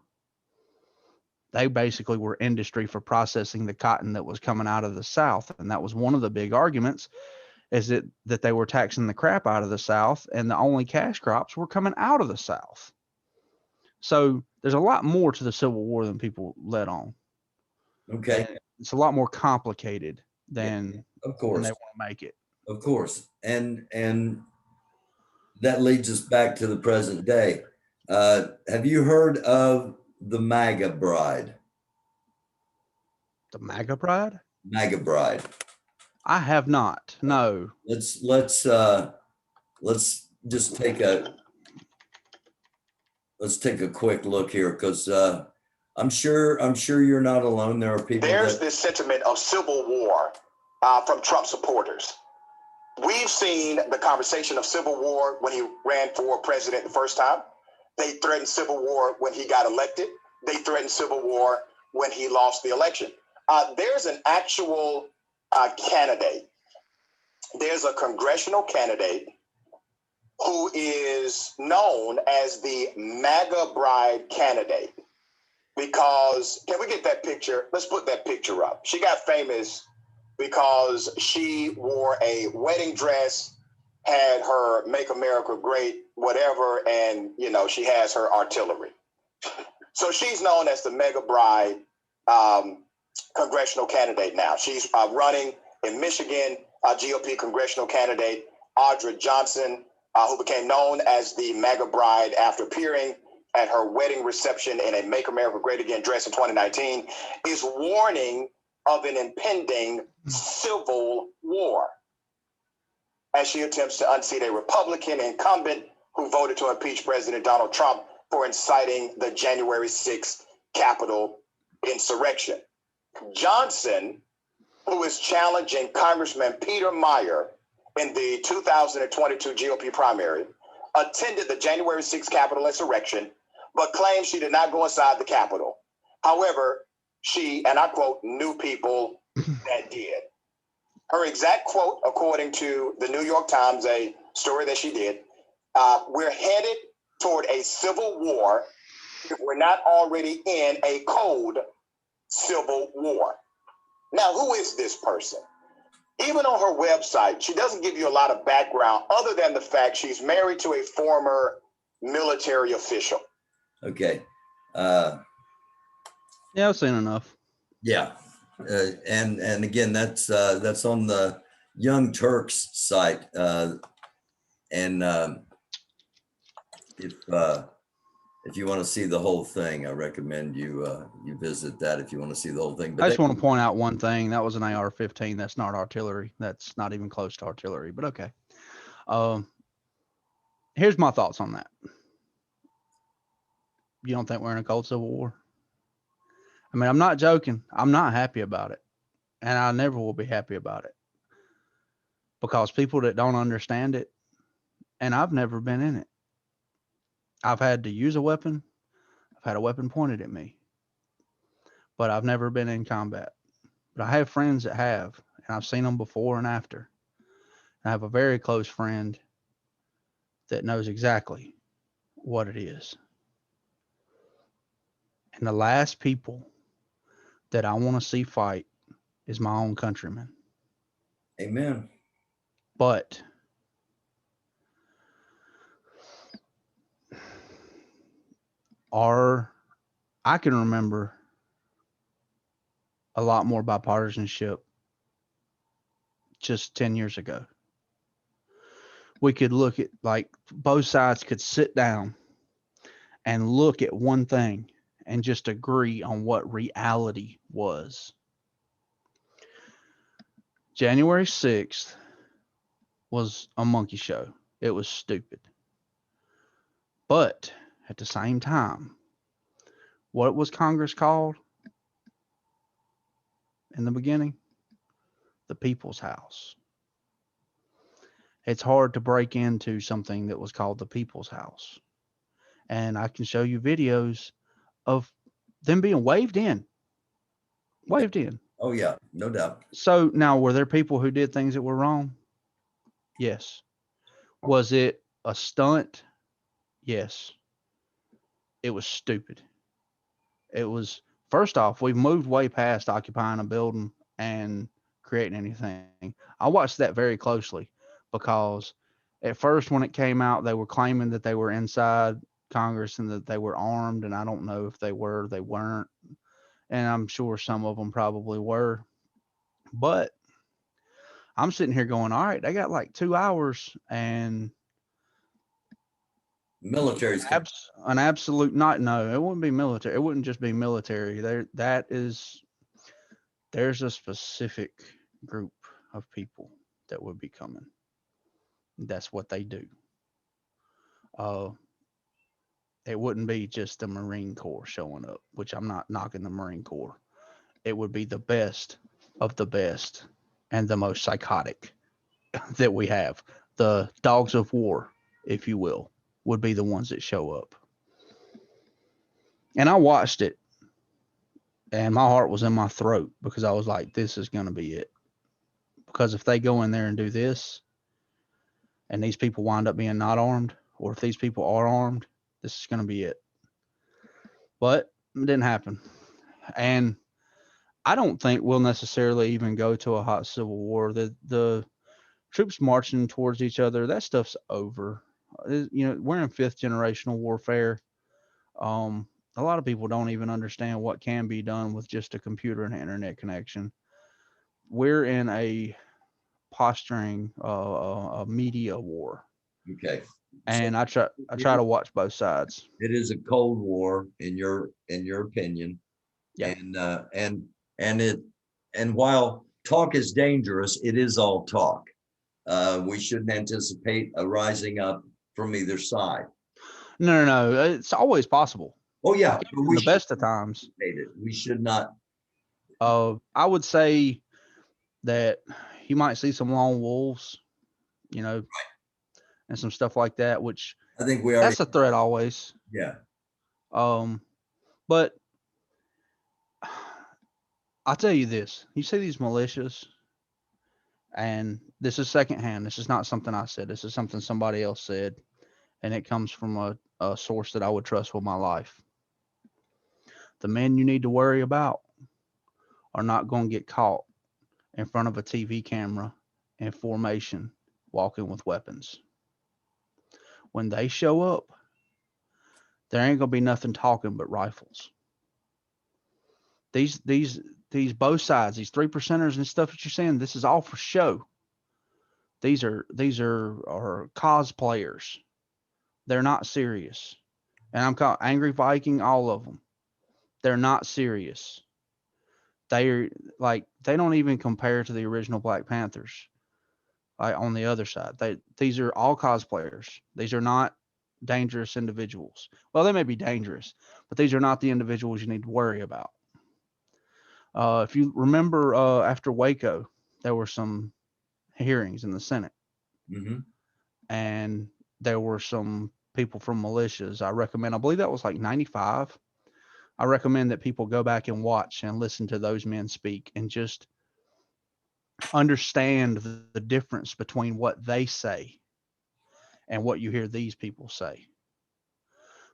They basically were industry for processing the cotton that was coming out of the South. And that was one of the big arguments, is that they were taxing the crap out of the South, and the only cash crops were coming out of the South. So there's a lot more to the Civil War than people let on. Okay. And it's a lot more complicated than, of course, than they want to make it. Of course. And that leads us back to the present day. Have you heard of the MAGA bride? The MAGA bride? MAGA bride. I have not. No. Let's just take a quick look here, because I'm sure you're not alone. There are people. There's this sentiment of civil war from Trump supporters. We've seen the conversation of civil war when he ran for president the first time. They threatened civil war when he got elected. They threatened civil war when he lost the election. There's an actual candidate. There's a congressional candidate who is known as the MAGA bride candidate, because, can we get that picture? Let's put that picture up. She got famous because she wore a wedding dress, had her Make America Great, whatever, and, she has her artillery. So she's known as the MAGA bride congressional candidate now. She's running in Michigan, GOP congressional candidate Audra Johnson, who became known as the MAGA bride after appearing at her wedding reception in a Make America Great Again dress in 2019, is warning of an impending civil war as she attempts to unseat a Republican incumbent who voted to impeach President Donald Trump for inciting the January 6th Capitol insurrection. Johnson, who is challenging Congressman Peter Meyer in the 2022 GOP primary, attended the January 6th Capitol insurrection, but claims she did not go inside the Capitol. However, she, and I quote, knew people that did. Her exact quote, according to the New York Times, a story that she did, we're headed toward a civil war if we're not already in a cold civil war. Now, who is this person? Even on her website, she doesn't give you a lot of background other than the fact she's married to a former military official. Okay. Yeah, I've seen enough. Yeah. And again, that's on the Young Turks site, and if you want to see the whole thing, I recommend you visit that if you want to see the whole thing. But I just want to point out one thing. That was an AR-15. That's not artillery. That's not even close to artillery, but okay. Here's my thoughts on that. You don't think we're in a cold civil war? I mean, I'm not joking. I'm not happy about it. And I never will be happy about it. Because people that don't understand it, and I've never been in it. I've had to use a weapon. I've had a weapon pointed at me. But I've never been in combat. But I have friends that have, and I've seen them before and after. I have a very close friend that knows exactly what it is. And the last people that I want to see fight is my own countrymen. Amen. But I can remember a lot more bipartisanship just 10 years ago. We could look at, like, both sides could sit down and look at one thing and just agree on what reality was. January 6th was a monkey show. It was stupid. But at the same time, what was Congress called in the beginning? The People's House. It's hard to break into something that was called the People's House. And I can show you videos of them being waved in. Waved in. Oh, yeah, no doubt. So now, were there people who did things that were wrong? Yes. Was it a stunt? Yes. It was stupid. It was, first off, we've moved way past occupying a building and creating anything. I watched that very closely because at first when it came out, they were claiming that they were inside Congress and that they were armed, and I don't know if they were, they weren't. And I'm sure some of them probably were. But I'm sitting here going, all right, they got like 2 hours and Military's an absolute not. No, it wouldn't be military. It wouldn't just be military. There's a specific group of people that would be coming. That's what they do. It wouldn't be just the Marine Corps showing up, which I'm not knocking the Marine Corps. It would be the best of the best and the most psychotic that we have. The dogs of war, if you will, would be the ones that show up. And I watched it, and my heart was in my throat because I was like, this is going to be it. Because if they go in there and do this, and these people wind up being not armed, or if these people are armed, this is going to be it. But it didn't happen. And I don't think we'll necessarily even go to a hot civil war. The troops marching towards each other, that stuff's over. You know, we're in 5th generational warfare. A lot of people don't even understand what can be done with just a computer and internet connection. We're in a posturing a media war. Okay. And I try to watch both sides. It is a Cold War in your opinion. Yeah. And while talk is dangerous, it is all talk. We shouldn't anticipate a rising up from either side. No. It's always possible. Oh yeah, in the best of times. We should not. I would say that you might see some lone wolves, you know, and some stuff like that, which I think that's a threat always. Yeah. But I'll tell you this: you see these militias, and this is secondhand. This is not something I said. This is something somebody else said, and it comes from a source that I would trust with my life. The men you need to worry about are not going to get caught in front of a TV camera in formation walking with weapons. When they show up, there ain't going to be nothing talking but rifles. These both sides, these 3%ers and stuff that you're saying, this is all for show. These are cosplayers. They're not serious. And I'm called Angry Viking, all of them. They're not serious. They're like, they don't even compare to the original Black Panthers. Like on the other side, these are all cosplayers. These are not dangerous individuals. Well, they may be dangerous, but these are not the individuals you need to worry about. If you remember, after Waco, there were some hearings in the Senate, Mm-hmm. and there were some people from militias. I believe that was like 95. I recommend that people go back and watch and listen to those men speak and just understand the difference between what they say and what you hear these people say.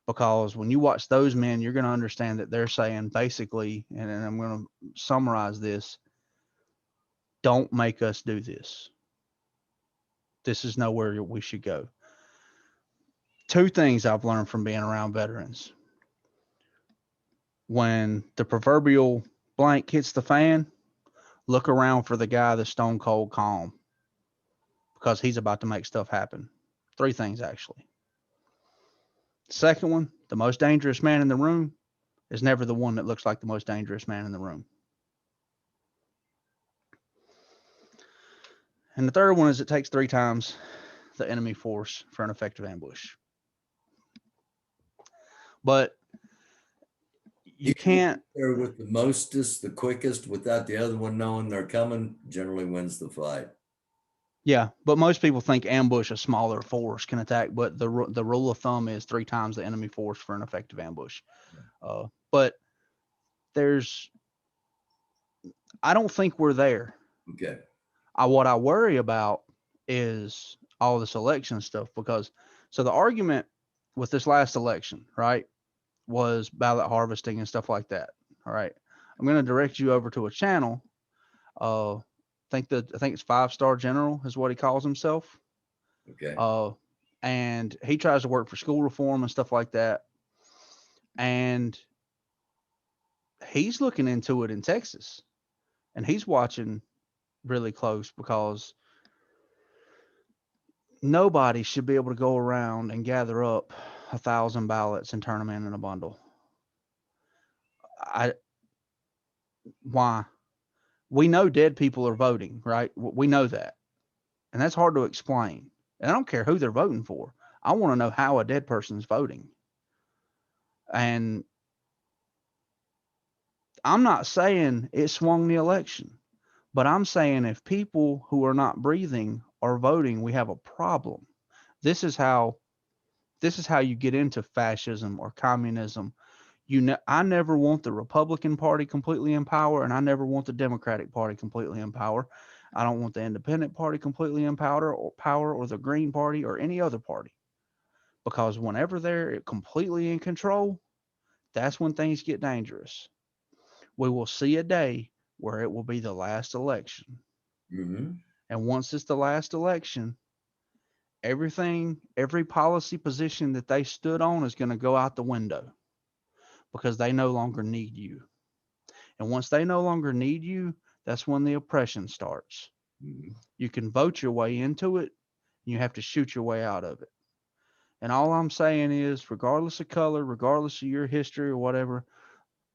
Because when you watch those men, you're going to understand that they're saying basically, and I'm going to summarize this: don't make us do this. This is nowhere we should go. Two things I've learned from being around veterans: when the proverbial blank hits the fan, look around for the guy that's stone cold calm, because he's about to make stuff happen. Three things, actually. Second one, the most dangerous man in the room is never the one that looks like the most dangerous man in the room. And the third one is, it takes 3 times the enemy force for an effective ambush. But you can't. There with the mostest, the quickest, without the other one knowing they're coming, generally wins the fight. Yeah, but most people think ambush, a smaller force, can attack. But the rule of thumb is 3 times the enemy force for an effective ambush. But I don't think we're there. Okay. What I worry about is all this election stuff, because so the argument with this last election, right, was ballot harvesting and stuff like that. All right. I'm going to direct you over to a channel. I think it's 5-Star General is what he calls himself. Okay. And he tries to work for school reform and stuff like that. And he's looking into it in Texas, and he's watching really close, because nobody should be able to go around and gather up 1,000 ballots and turn them in a bundle. Why? We know dead people are voting, right? We know that. And that's hard to explain. And I don't care who they're voting for. I want to know how a dead person's voting. And I'm not saying it swung the election, but I'm saying if people who are not breathing are voting, we have a problem. This is how you get into fascism or communism. I never want the Republican Party completely in power, and I never want the Democratic Party completely in power. I don't want the Independent Party completely in power, or the Green Party, or any other party. Because whenever they're completely in control, that's when things get dangerous. We will see a day where it will be the last election. Mm-hmm. And once it's the last election, every policy position that they stood on is going to go out the window, because they no longer need you. And once they no longer need you, that's when the oppression starts. Mm-hmm. You can vote your way into it, and you have to shoot your way out of it. And all I'm saying is, regardless of color, regardless of your history or whatever,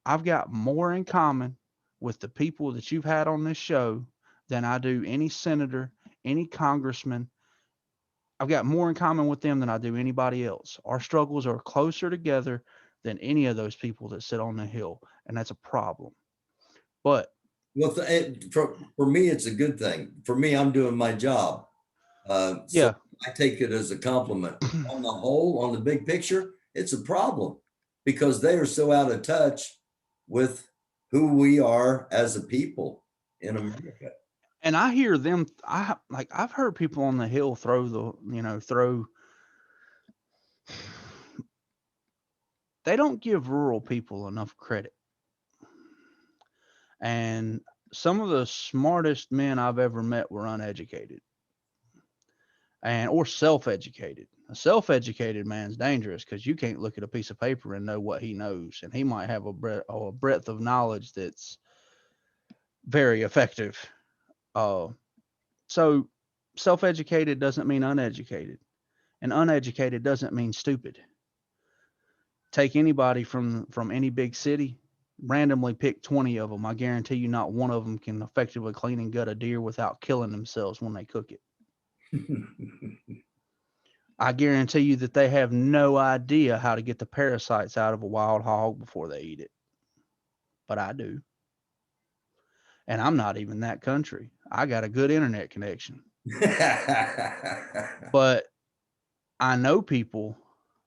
I've got more in common with the people that you've had on this show than I do any senator, any congressman. I've got more in common with them than I do anybody else. Our struggles are closer together than any of those people that sit on the Hill, and that's a problem. But well, for me, it's a good thing. For me, I'm doing my job. yeah, So I take it as a compliment. On the whole, on the big picture, it's a problem, because they are so out of touch with who we are as a people in America. and I hear them. I've heard people on the Hill throw. They don't give rural people enough credit. And some of the smartest men I've ever met were uneducated or self-educated. A self-educated man's dangerous, because you can't look at a piece of paper and know what he knows, and he might have a breadth of knowledge that's very effective. So self-educated doesn't mean uneducated, and uneducated doesn't mean stupid. Take anybody from any big city, randomly pick 20 of them. I guarantee you not one of them can effectively clean and gut a deer without killing themselves when they cook it. I guarantee you that they have no idea how to get the parasites out of a wild hog before they eat it. But I do. And I'm not even that country. I got a good internet connection. But I know people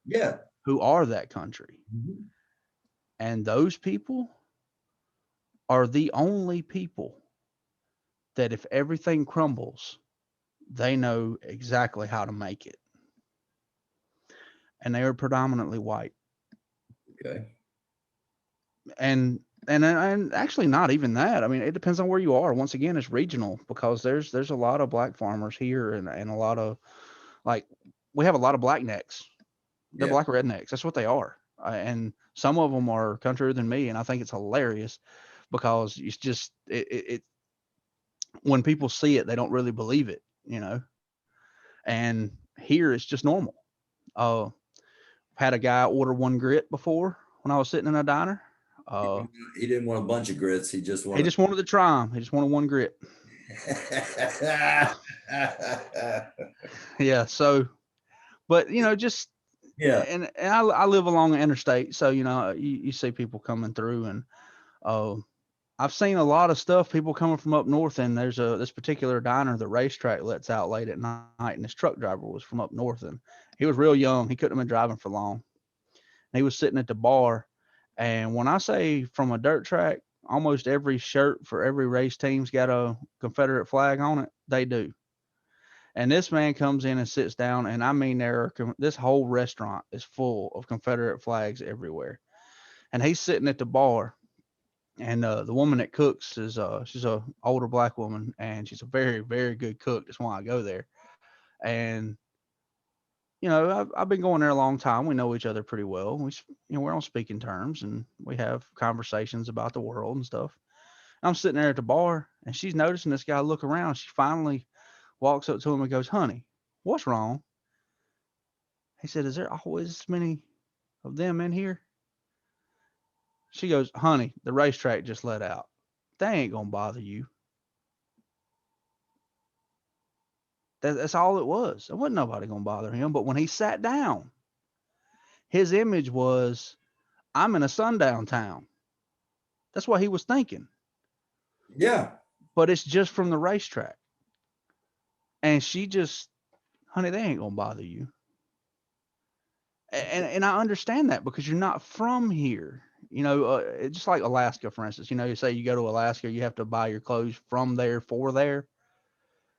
Yeah. who are that country. Mhm. And those people are the only people that if everything crumbles, they know exactly how to make it. And they are predominantly white. Okay. And actually not even that. I mean, it depends on where you are. Once again, it's regional because there's a lot of black farmers here and a lot of like we have a lot of black necks. They're Yeah. black rednecks. That's what they are. And some of them are countryer than me, and I think it's hilarious because it's just it when people see it, they don't really believe it, you know. And here it's just normal. Uh, had a guy order one grit before when I was sitting in a diner. He didn't want a bunch of grits. He just He wanted. just wanted to try them. He just wanted one grit. Yeah. So, but you know, just Yeah. and I live along the interstate, so you know, you see people coming through, and I've seen a lot of stuff. People coming from up north, and there's this particular diner the racetrack lets out late at night, and this truck driver was from up north, and he was real young. He couldn't have been driving for long. And he was sitting at the bar, and when I say from a dirt track, almost every shirt for every race team's got a Confederate flag on it. They do. And this man comes in and sits down, and I mean, this whole restaurant is full of Confederate flags everywhere. And he's sitting at the bar, and the woman that cooks is she's a older black woman, and she's a very very good cook. That's why I go there. And you know, I've been going there a long time. We know each other pretty well. We're on speaking terms, and we have conversations about the world and stuff. I'm sitting there at the bar, and she's noticing this guy look around. She finally walks up to him and goes, "Honey, what's wrong?" He said, "Is there always this many of them in here?" She goes, "Honey, the racetrack just let out. They ain't gonna bother you." That's all it was. There wasn't nobody gonna bother him. But when he sat down, his image was, "I'm in a sundown town." That's what he was thinking. Yeah. But it's just from the racetrack. And she just, "Honey, they ain't gonna bother you." And I understand that because you're not from here. You know, it's just like Alaska, for instance. You know, you say you go to Alaska, you have to buy your clothes from there for there.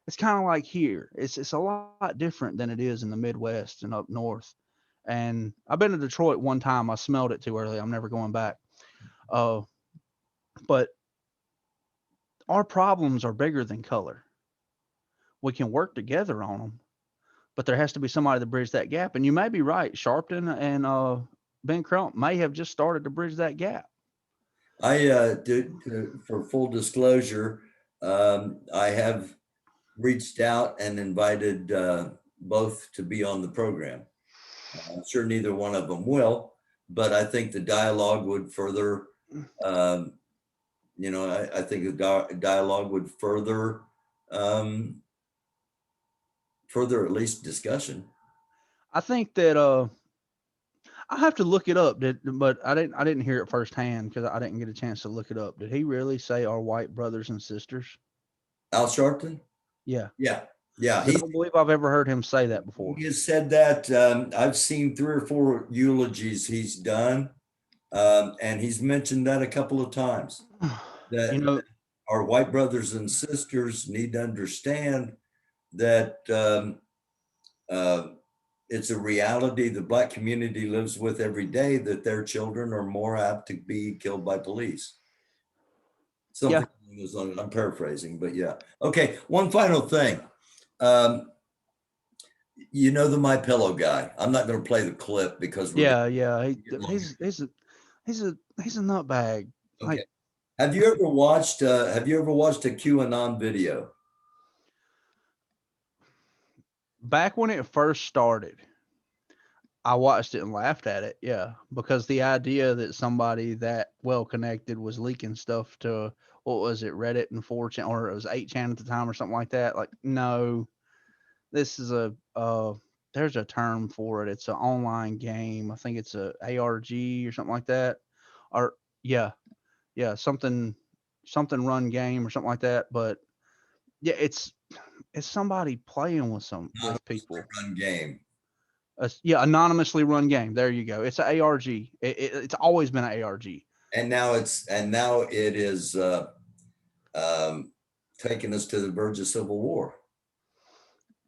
It's kind of like here. It's a lot different than it is in the Midwest and up north. And I've been to Detroit one time. I smelled it too early. I'm never going back. Uh, but our problems are bigger than color. We can work together on them, but there has to be somebody to bridge that gap. And you may be right. Sharpton and Ben Crump may have just started to bridge that gap. I for full disclosure, I have reached out and invited both to be on the program. I'm sure neither one of them will, but I think the dialogue would further, I think the dialogue would further at least discussion. I think that I have to look it up, but I didn't hear it firsthand because I didn't get a chance to look it up. Did he really say our white brothers and sisters? Al Sharpton? Yeah. Yeah. Yeah. I don't believe I've ever heard him say that before. He has said that. I've seen 3 or 4 eulogies he's done. And he's mentioned that a couple of times. That, You know, that our white brothers and sisters need to understand that it's a reality the black community lives with every day, that their children are more apt to be killed by police. Something yeah. I'm paraphrasing, but yeah. Okay, one final thing. You know the My Pillow guy. I'm not going to play the clip because he's a nutbag. Okay. Like, have you ever watched a QAnon video? back when it first started, I watched it and laughed at it. Yeah. Because the idea that somebody that well connected was leaking stuff to, what was it, Reddit and 4chan, or it was 8chan at the time or something like that. Like, no, this is there's a term for it. It's an online game. I think it's a ARG or something like that. Or yeah, something run game or something like that. But yeah, it's somebody playing with people. Run game. Yeah, anonymously run game. There you go. It's an ARG. It's always been an ARG. And now it is taking us to the verge of civil war.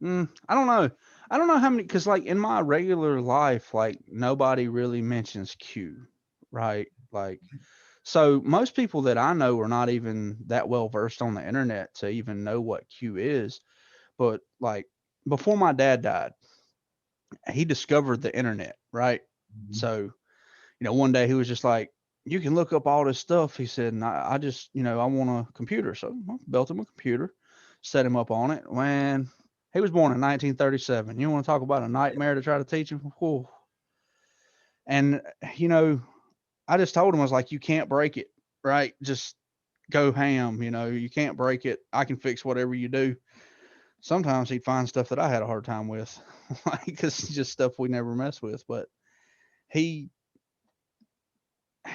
I don't know. I don't know how many, because like in my regular life, like nobody really mentions Q, right? Like, so most people that I know are not even that well versed on the internet to even know what Q is. But like before my dad died, he discovered the internet, right? Mm-hmm. So, one day he was just like, you can look up all this stuff. He said, and I just, I want a computer. So I built him a computer, set him up on it. When he was born in 1937, you want to talk about a nightmare to try to teach him? Whew. And, I just told him, I was like, you can't break it, right? Just go ham, you can't break it. I can fix whatever you do. Sometimes he'd find stuff that I had a hard time with, like, because it's just stuff we never mess with. But he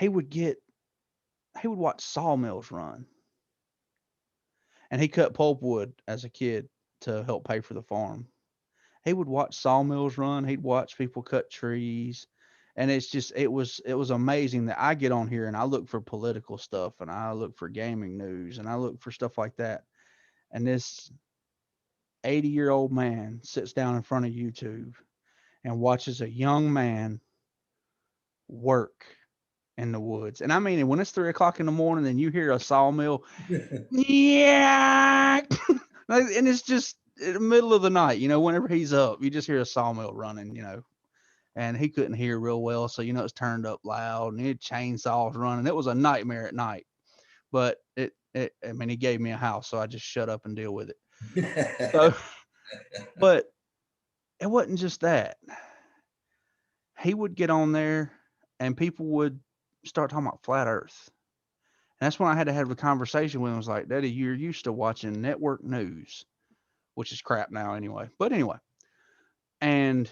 would watch sawmills run, and he cut pulpwood as a kid to help pay for the farm. He would watch sawmills run. He'd watch people cut trees. And it's just, it was amazing that I get on here and I look for political stuff and I look for gaming news and I look for stuff like that. And this 80-year-old man sits down in front of YouTube and watches a young man work in the woods. And I mean, when it's 3 o'clock in the morning and you hear a sawmill, yeah, and it's just in the middle of the night, whenever he's up, you just hear a sawmill running, and he couldn't hear real well. So, it's turned up loud and he had chainsaws running. It was a nightmare at night, but I mean, he gave me a house, so I just shut up and deal with it. So, but it wasn't just that. He would get on there and people would start talking about flat earth. And that's when I had to have a conversation with him. I was like, Daddy, you're used to watching network news, which is crap now anyway. But anyway, and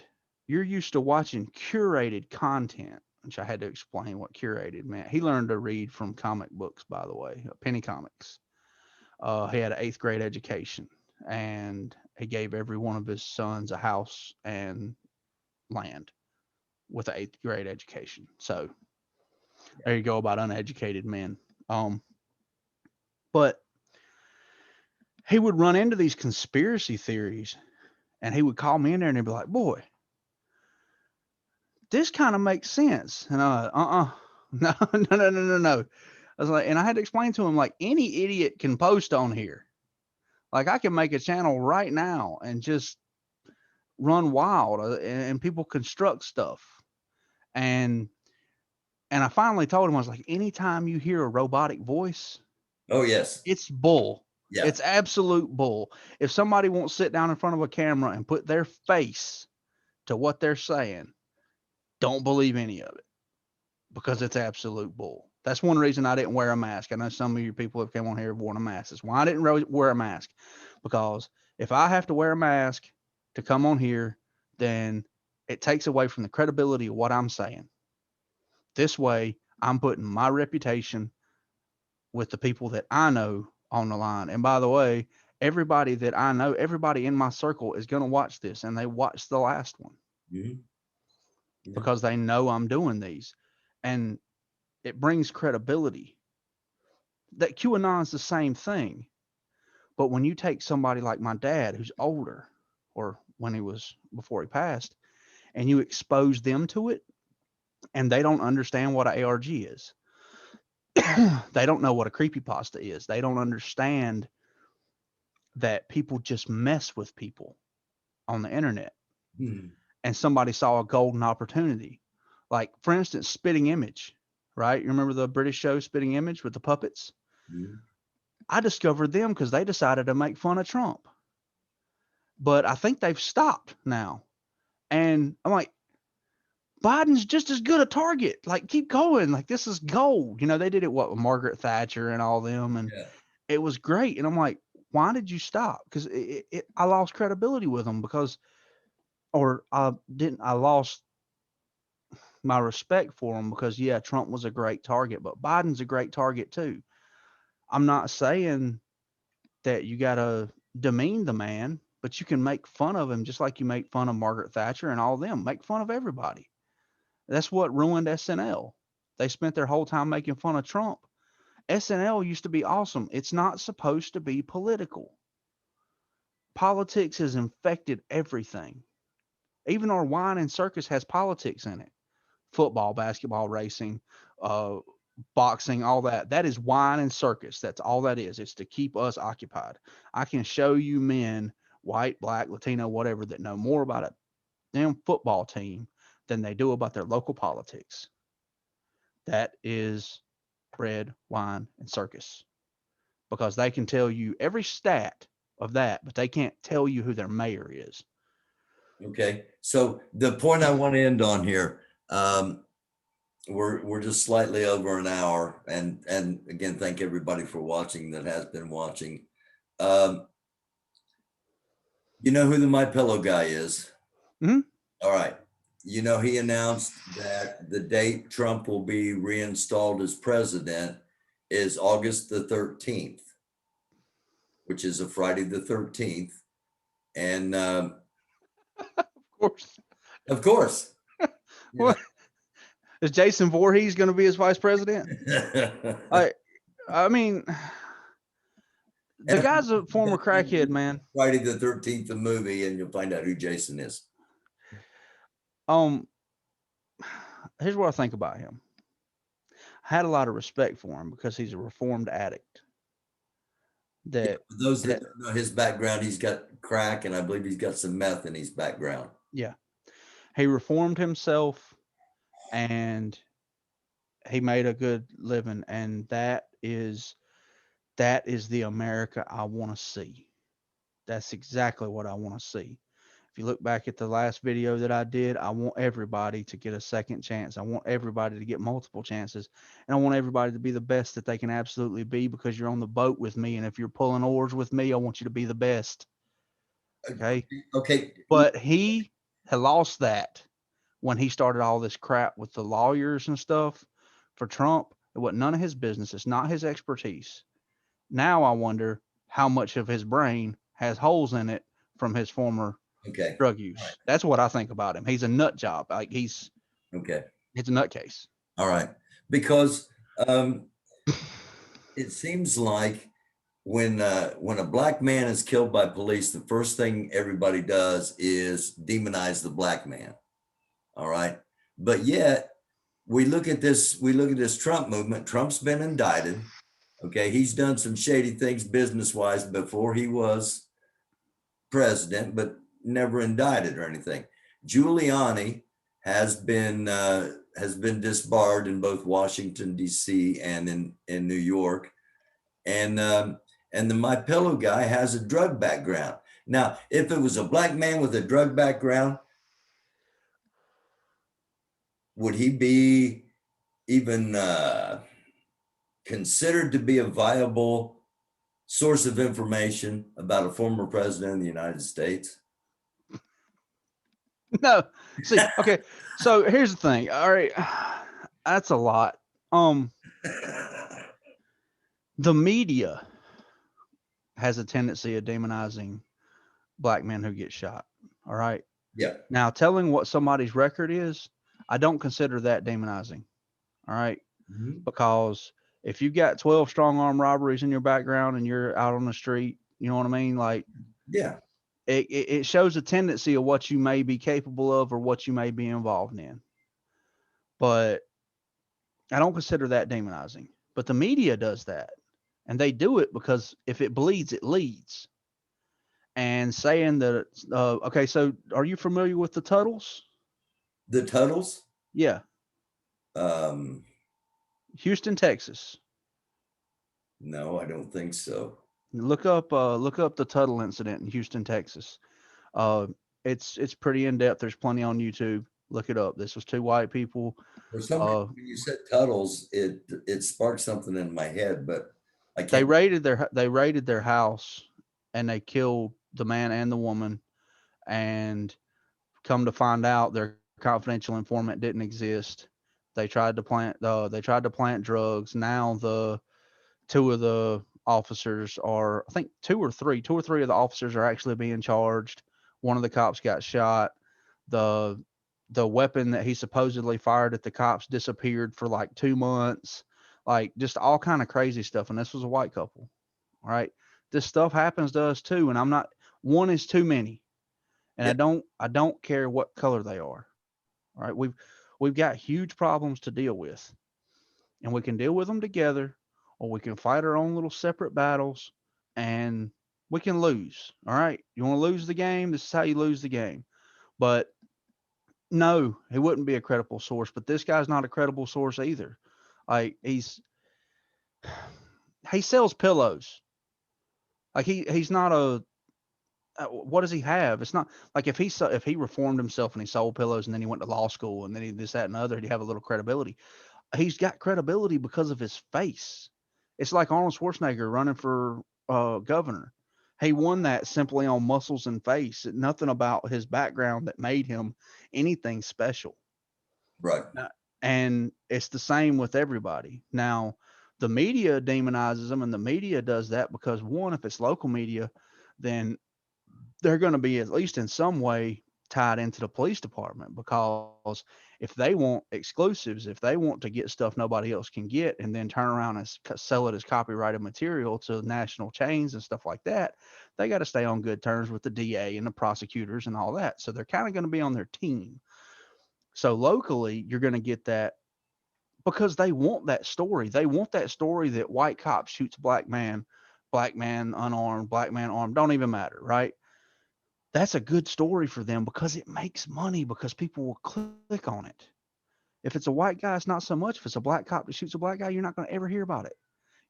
you're used to watching curated content, which I had to explain what curated meant. He learned to read from comic books, by the way, penny comics. He had an 8th grade education, and he gave every one of his sons a house and land with an 8th grade education. So there you go about uneducated men. But he would run into these conspiracy theories and he would call me in there and he'd be like, boy, this kind of makes sense. And no. I was like, and I had to explain to him, like, any idiot can post on here. Like, I can make a channel right now and just run wild and people construct stuff. And I finally told him, I was like, anytime you hear a robotic voice, oh yes, it's bull. Yeah. It's absolute bull. If somebody won't sit down in front of a camera and put their face to what they're saying, don't believe any of it, because it's absolute bull. That's one reason I didn't wear a mask. I know some of you people have come on here have worn a mask. That's why I didn't wear a mask, because if I have to wear a mask to come on here, then it takes away from the credibility of what I'm saying. This way, I'm putting my reputation with the people that I know on the line. And by the way, everybody that I know, everybody in my circle is going to watch this, and they watched the last one. Mm-hmm. Yeah. Because they know I'm doing these, and it brings credibility. That QAnon's the same thing. But when you take somebody like my dad, who's older, or when he was before he passed, and you expose them to it, and they don't understand what an ARG is. They don't know what a creepypasta is. They don't understand that people just mess with people on the internet. Mm-hmm. And somebody saw a golden opportunity. Like, for instance, Spitting Image, right? You remember the British show Spitting Image with the puppets? Mm-hmm. I discovered them because they decided to make fun of Trump. but I think they've stopped now. And I'm like, Biden's just as good a target. Like, keep going. Like, this is gold. You know, they did it with Margaret Thatcher and all them, and Yeah. it was great. And I'm like, why did you stop? Because I lost credibility with them because, or I didn't. I lost my respect for them because, yeah, Trump was a great target, but Biden's a great target too. I'm not saying that you got to demean the man, but you can make fun of him just like you make fun of Margaret Thatcher and all them. Make fun of everybody. That's what ruined SNL. They spent their whole time making fun of Trump. SNL used to be awesome. It's not supposed to be political. Politics has infected everything. Even our wine and circus has politics in it. Football, basketball, racing, uh, boxing, all that. That is wine and circus. That's all that is. It's to keep us occupied. I can show you men, white, black, Latino, whatever, that know more about a damn football team than they do about their local politics. That is bread, wine, and circus. Because they can tell you every stat of that, but they can't tell you who their mayor is. Okay. So the point I want to end on here, we're just slightly over an hour, and again, thank everybody for watching that has been watching. You know who the My Pillow guy is? Mhm. All right. You know, he announced that the date Trump will be reinstalled as president is August the 13th, which is a Friday the 13th. And Of course. of course, you What is Jason Voorhees going to be his vice president? know. I mean, the guy's a former crackhead, man. Friday the 13th, the movie, and you'll find out who Jason is. Here's what I think about him. I had a lot of respect for him because he's a reformed addict. Yeah, for those that don't know his background, he's got crack, and I believe he's got some meth in his background. Yeah, he reformed himself, and he made a good living, and that is the America I want to see. That's exactly what I want to see. If you look back at the last video that I did, I want everybody to get a second chance. I want everybody to get multiple chances. And I want everybody to be the best that they can absolutely be because you're on the boat with me. And if you're pulling oars with me, I want you to be the best. Okay. Okay. But he had lost that when he started all this crap with the lawyers and stuff for Trump. It wasn't none of his business. It's not his expertise. Now I wonder how much of his brain has holes in it from his former drug use. Right. That's what I think about him. He's a nut job. Like it's a nutcase. All right. Because it seems like when a black man is killed by police, the first thing everybody does is demonize the black man. All right. But yet we look at this Trump movement. Trump's been indicted. Okay. He's done some shady things business-wise before he was president, but never indicted or anything. Giuliani has been disbarred in both Washington, D.C. and in New York. And the My Pillow guy has a drug background. Now, if it was a black man with a drug background, would he be even considered to be a viable source of information about a former president of the United States? No. See, okay. So here's the thing. All right. That's a lot. The media has a tendency of demonizing black men who get shot. All right. Yeah. Now, telling what somebody's record is, I don't consider that demonizing. All right. Mm-hmm. Because if you've got 12 strong arm robberies in your background and you're out on the street, you know what I mean? Like, yeah. It shows a tendency of what you may be capable of or what you may be involved in. But I don't consider that demonizing. But the media does that. And they do it because if it bleeds, it leads. And saying that, okay, so are you familiar with the Tuttles? The Tuttles? Yeah. Houston, Texas. No, I don't think so. Look up the Tuttle incident in Houston, Texas. Uh, it's pretty in depth. There's plenty on YouTube. Look it up. This was two white people. For some reason, when you said Tuttles, it sparked something in my head, but I They can't. raided their house and they killed the man and the woman. And come to find out, their confidential informant didn't exist. They tried to plant drugs. Now two of the officers are, I think two or three of the officers are actually being charged. One of the cops got shot. The the weapon that he supposedly fired at the cops disappeared for like 2 months. Like just all kind of crazy stuff. And this was a white couple. All right. This stuff happens to us too. And I'm not, one is too many. And Yeah, I don't care what color they are. All right. We've got huge problems to deal with. And we can deal with them together, or we can fight our own little separate battles, and we can lose. All right. You want to lose the game? This is how you lose the game. But no, he wouldn't be a credible source. But this guy's not a credible source either. Like he sells pillows. Like he's not a what does he have? It's not like if he reformed himself and he sold pillows and then he went to law school and then he this that and the other, he'd have a little credibility. He's got credibility because of his face. It's like Arnold Schwarzenegger running for governor. He won that simply on muscles and face. Nothing about his background that made him anything special. right. And it's the same with everybody. Now, the media demonizes them, and the media does that because one, if it's local media, then they're going to be at least in some way tied into the police department because if they want exclusives, if they want to get stuff nobody else can get and then turn around and sell it as copyrighted material to national chains and stuff like that, they got to stay on good terms with the DA and the prosecutors and all that. So they're kind of going to be on their team. So locally, you're going to get that because they want that story. They want that story that white cop shoots black man unarmed, black man armed, don't even matter, right? That's a good story for them because it makes money because people will click on it. If it's a white guy, it's not so much. If it's a black cop that shoots a black guy, you're not going to ever hear about it.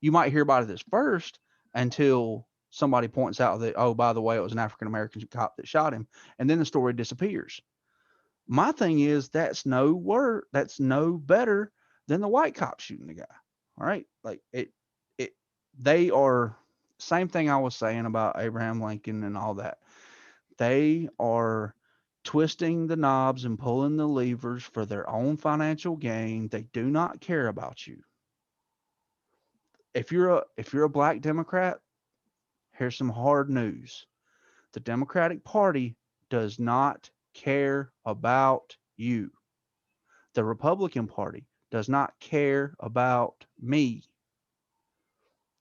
You might hear about it as first until somebody points out that, oh, by the way, it was an African American cop that shot him. And then the story disappears. My thing is that's no better than the white cop shooting the guy. All right. Like it, they are same thing I was saying about Abraham Lincoln and all that. They are twisting the knobs and pulling the levers for their own financial gain. They do not care about you. If you're a black Democrat, here's some hard news. The Democratic Party does not care about you. The Republican Party does not care about me.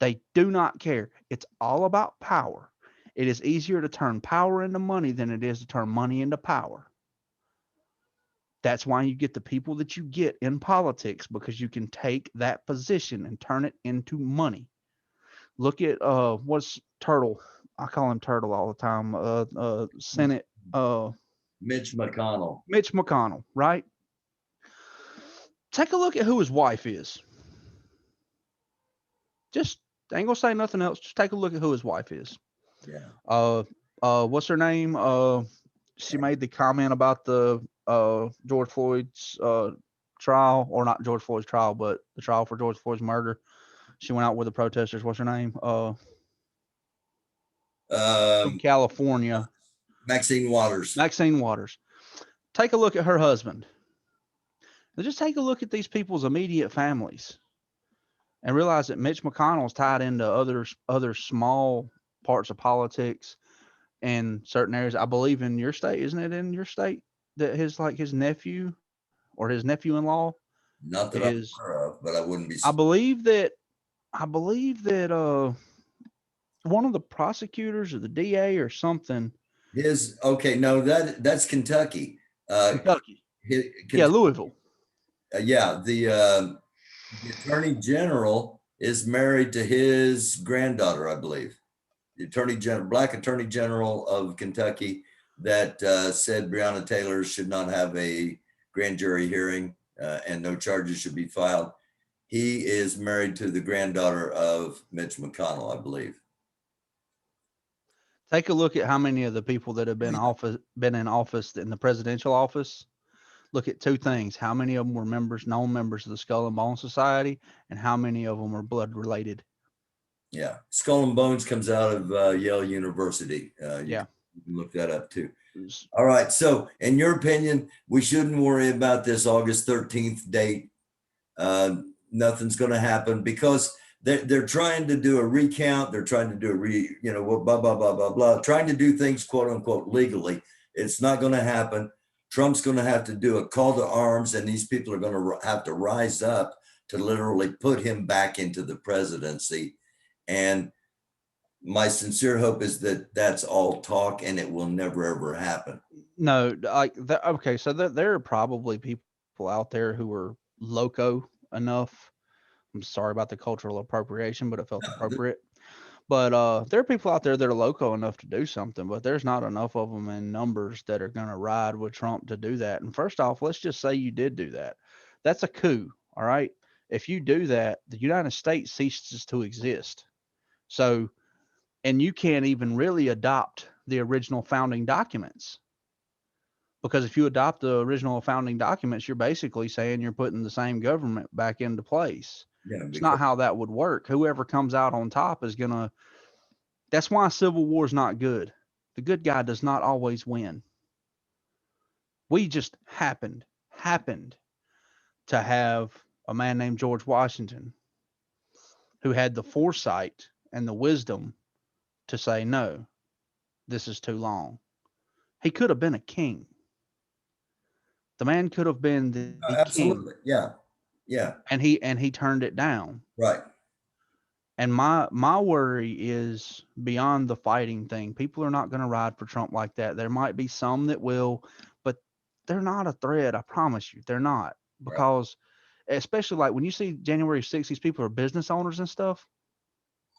They do not care. It's all about power. It is easier to turn power into money than it is to turn money into power. That's why you get the people that you get in politics because you can take that position and turn it into money. Look at what's Turtle? I call him Turtle all the time. Senate Mitch McConnell. Mitch McConnell, right? Take a look at who his wife is. Just ain't gonna say nothing else. Just take a look at who his wife is. Yeah. What's her name? She made the comment about the George Floyd's trial, or not George Floyd's trial, but the trial for George Floyd's murder. She went out with the protesters. What's her name? From California. Maxine Waters. Maxine Waters. Take a look at her husband. Now just take a look at these people's immediate families and realize that Mitch McConnell's tied into other small parts of politics in certain areas. I believe in your state, isn't it in your state that his nephew or his nephew-in-law Not that I'm is aware of, but I wouldn't be. I believe that one of the prosecutors or the DA or something. Okay, no, that's Kentucky. Kentucky. Kentucky. Yeah, Louisville. Yeah, the attorney general is married to his granddaughter, I believe. The black attorney general of Kentucky that said Breonna Taylor should not have a grand jury hearing and no charges should be filed. He is married to the granddaughter of Mitch McConnell, I believe. Take a look at how many of the people that have been in office in the presidential office. Look at two things: how many of them were known members of the Skull and Bone Society, and how many of them were blood related. Yeah, Skull and Bones comes out of Yale University. Yeah, you can look that up too. All right. So, in your opinion, we shouldn't worry about this August 13th date. Nothing's going to happen because they're trying to do a recount. They're trying to do blah, blah, blah, blah, blah, trying to do things, quote unquote, legally. It's not going to happen. Trump's going to have to do a call to arms, and these people are going to have to rise up to literally put him back into the presidency. And my sincere hope is that that's all talk and it will never, ever happen. No, like that. Okay. So there are probably people out there who are loco enough. I'm sorry about the cultural appropriation, but it felt appropriate. But there are people out there that are loco enough to do something, but there's not enough of them in numbers that are going to ride with Trump to do that. And first off, let's just say you did do that. That's a coup. All right. If you do that, the United States ceases to exist. So, and you can't even really adopt the original founding documents. Because if you adopt the original founding documents, you're basically saying you're putting the same government back into place. Yeah, It's not how that would work. Whoever comes out on top is going to. That's why civil war is not good. The good guy does not always win. We just happened to have a man named George Washington who had the foresight and the wisdom to say, no, this is too long. He could have been a king. The man could have been the absolutely king. Yeah. And he turned it down. Right. And my worry is beyond the fighting thing. People are not going to ride for Trump like that. There might be some that will, but they're not a threat. I promise you, they're not. Because especially like when you see January 6th, these people are business owners and stuff.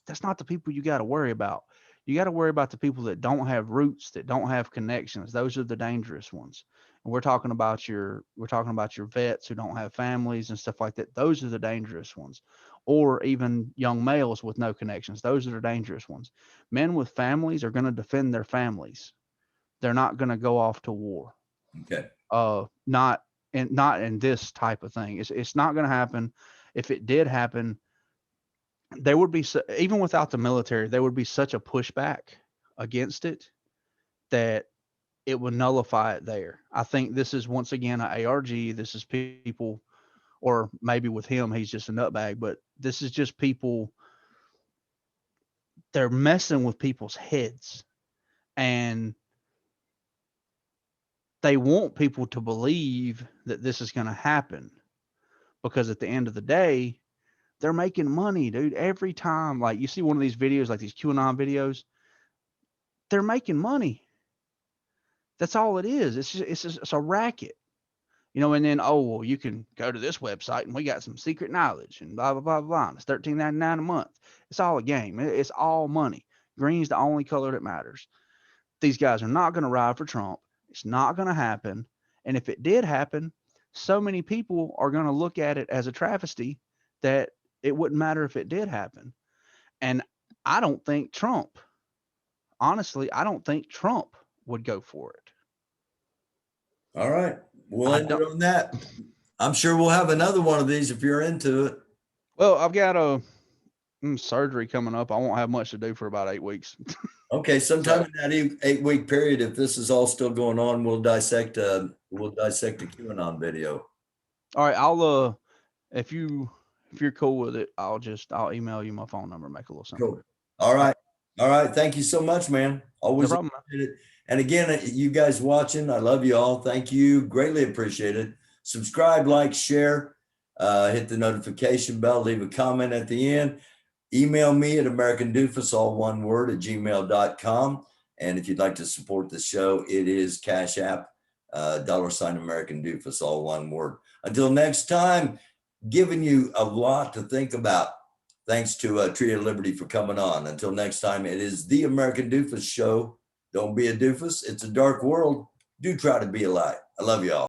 That's not the people you got to worry about. You got to worry about the people that don't have roots, that don't have connections. Those are the dangerous ones. And we're talking about your vets who don't have families and stuff like that. Those are the dangerous ones. Or even young males with no connections. Those are the dangerous ones. Men with families are going to defend their families. They're not going to go off to war. Okay. Not in this type of thing. It's not going to happen. If it did happen, there would be, even without the military, there would be such a pushback against it that it would nullify it there. I think this is once again an ARG. This is people, or maybe with him, he's just a nutbag, but this is just people. They're messing with people's heads, and they want people to believe that this is going to happen, because at the end of the day, they're making money, dude. Every time, like you see one of these videos, like these QAnon videos, they're making money. That's all it is. It's a racket, and then, oh, well, you can go to this website and we got some secret knowledge and blah, blah, blah, blah. And it's $13.99 a month. It's all a game. It's all money. Green's the only color that matters. These guys are not going to ride for Trump. It's not going to happen. And if it did happen, so many people are going to look at it as a travesty that it wouldn't matter if it did happen. And I don't think Trump, honestly, I don't think Trump would go for it. All right. We'll end it on that. I'm sure we'll have another one of these if you're into it. Well, I've got a surgery coming up. I won't have much to do for about 8 weeks. Okay. Sometime in that 8-week period, if this is all still going on, we'll dissect a QAnon video. All right. I'll, if you're cool with it, I'll email you my phone number, make a little something. Cool. All right. All right. Thank you so much, man. Always. No problem, man. And again, you guys watching, I love you all. Thank you. Greatly appreciated. Subscribe, like, share, hit the notification bell, leave a comment at the end. Email me at americandufus, all one word, at gmail.com. And if you'd like to support the show, it is Cashapp, $americandufus, all one word. Until next time, giving you a lot to think about. Thanks to Tree of Liberty for coming on. Until next time, it is the American Doofus Show. Don't be a doofus. It's a dark world. Do try to be a light. I love you all.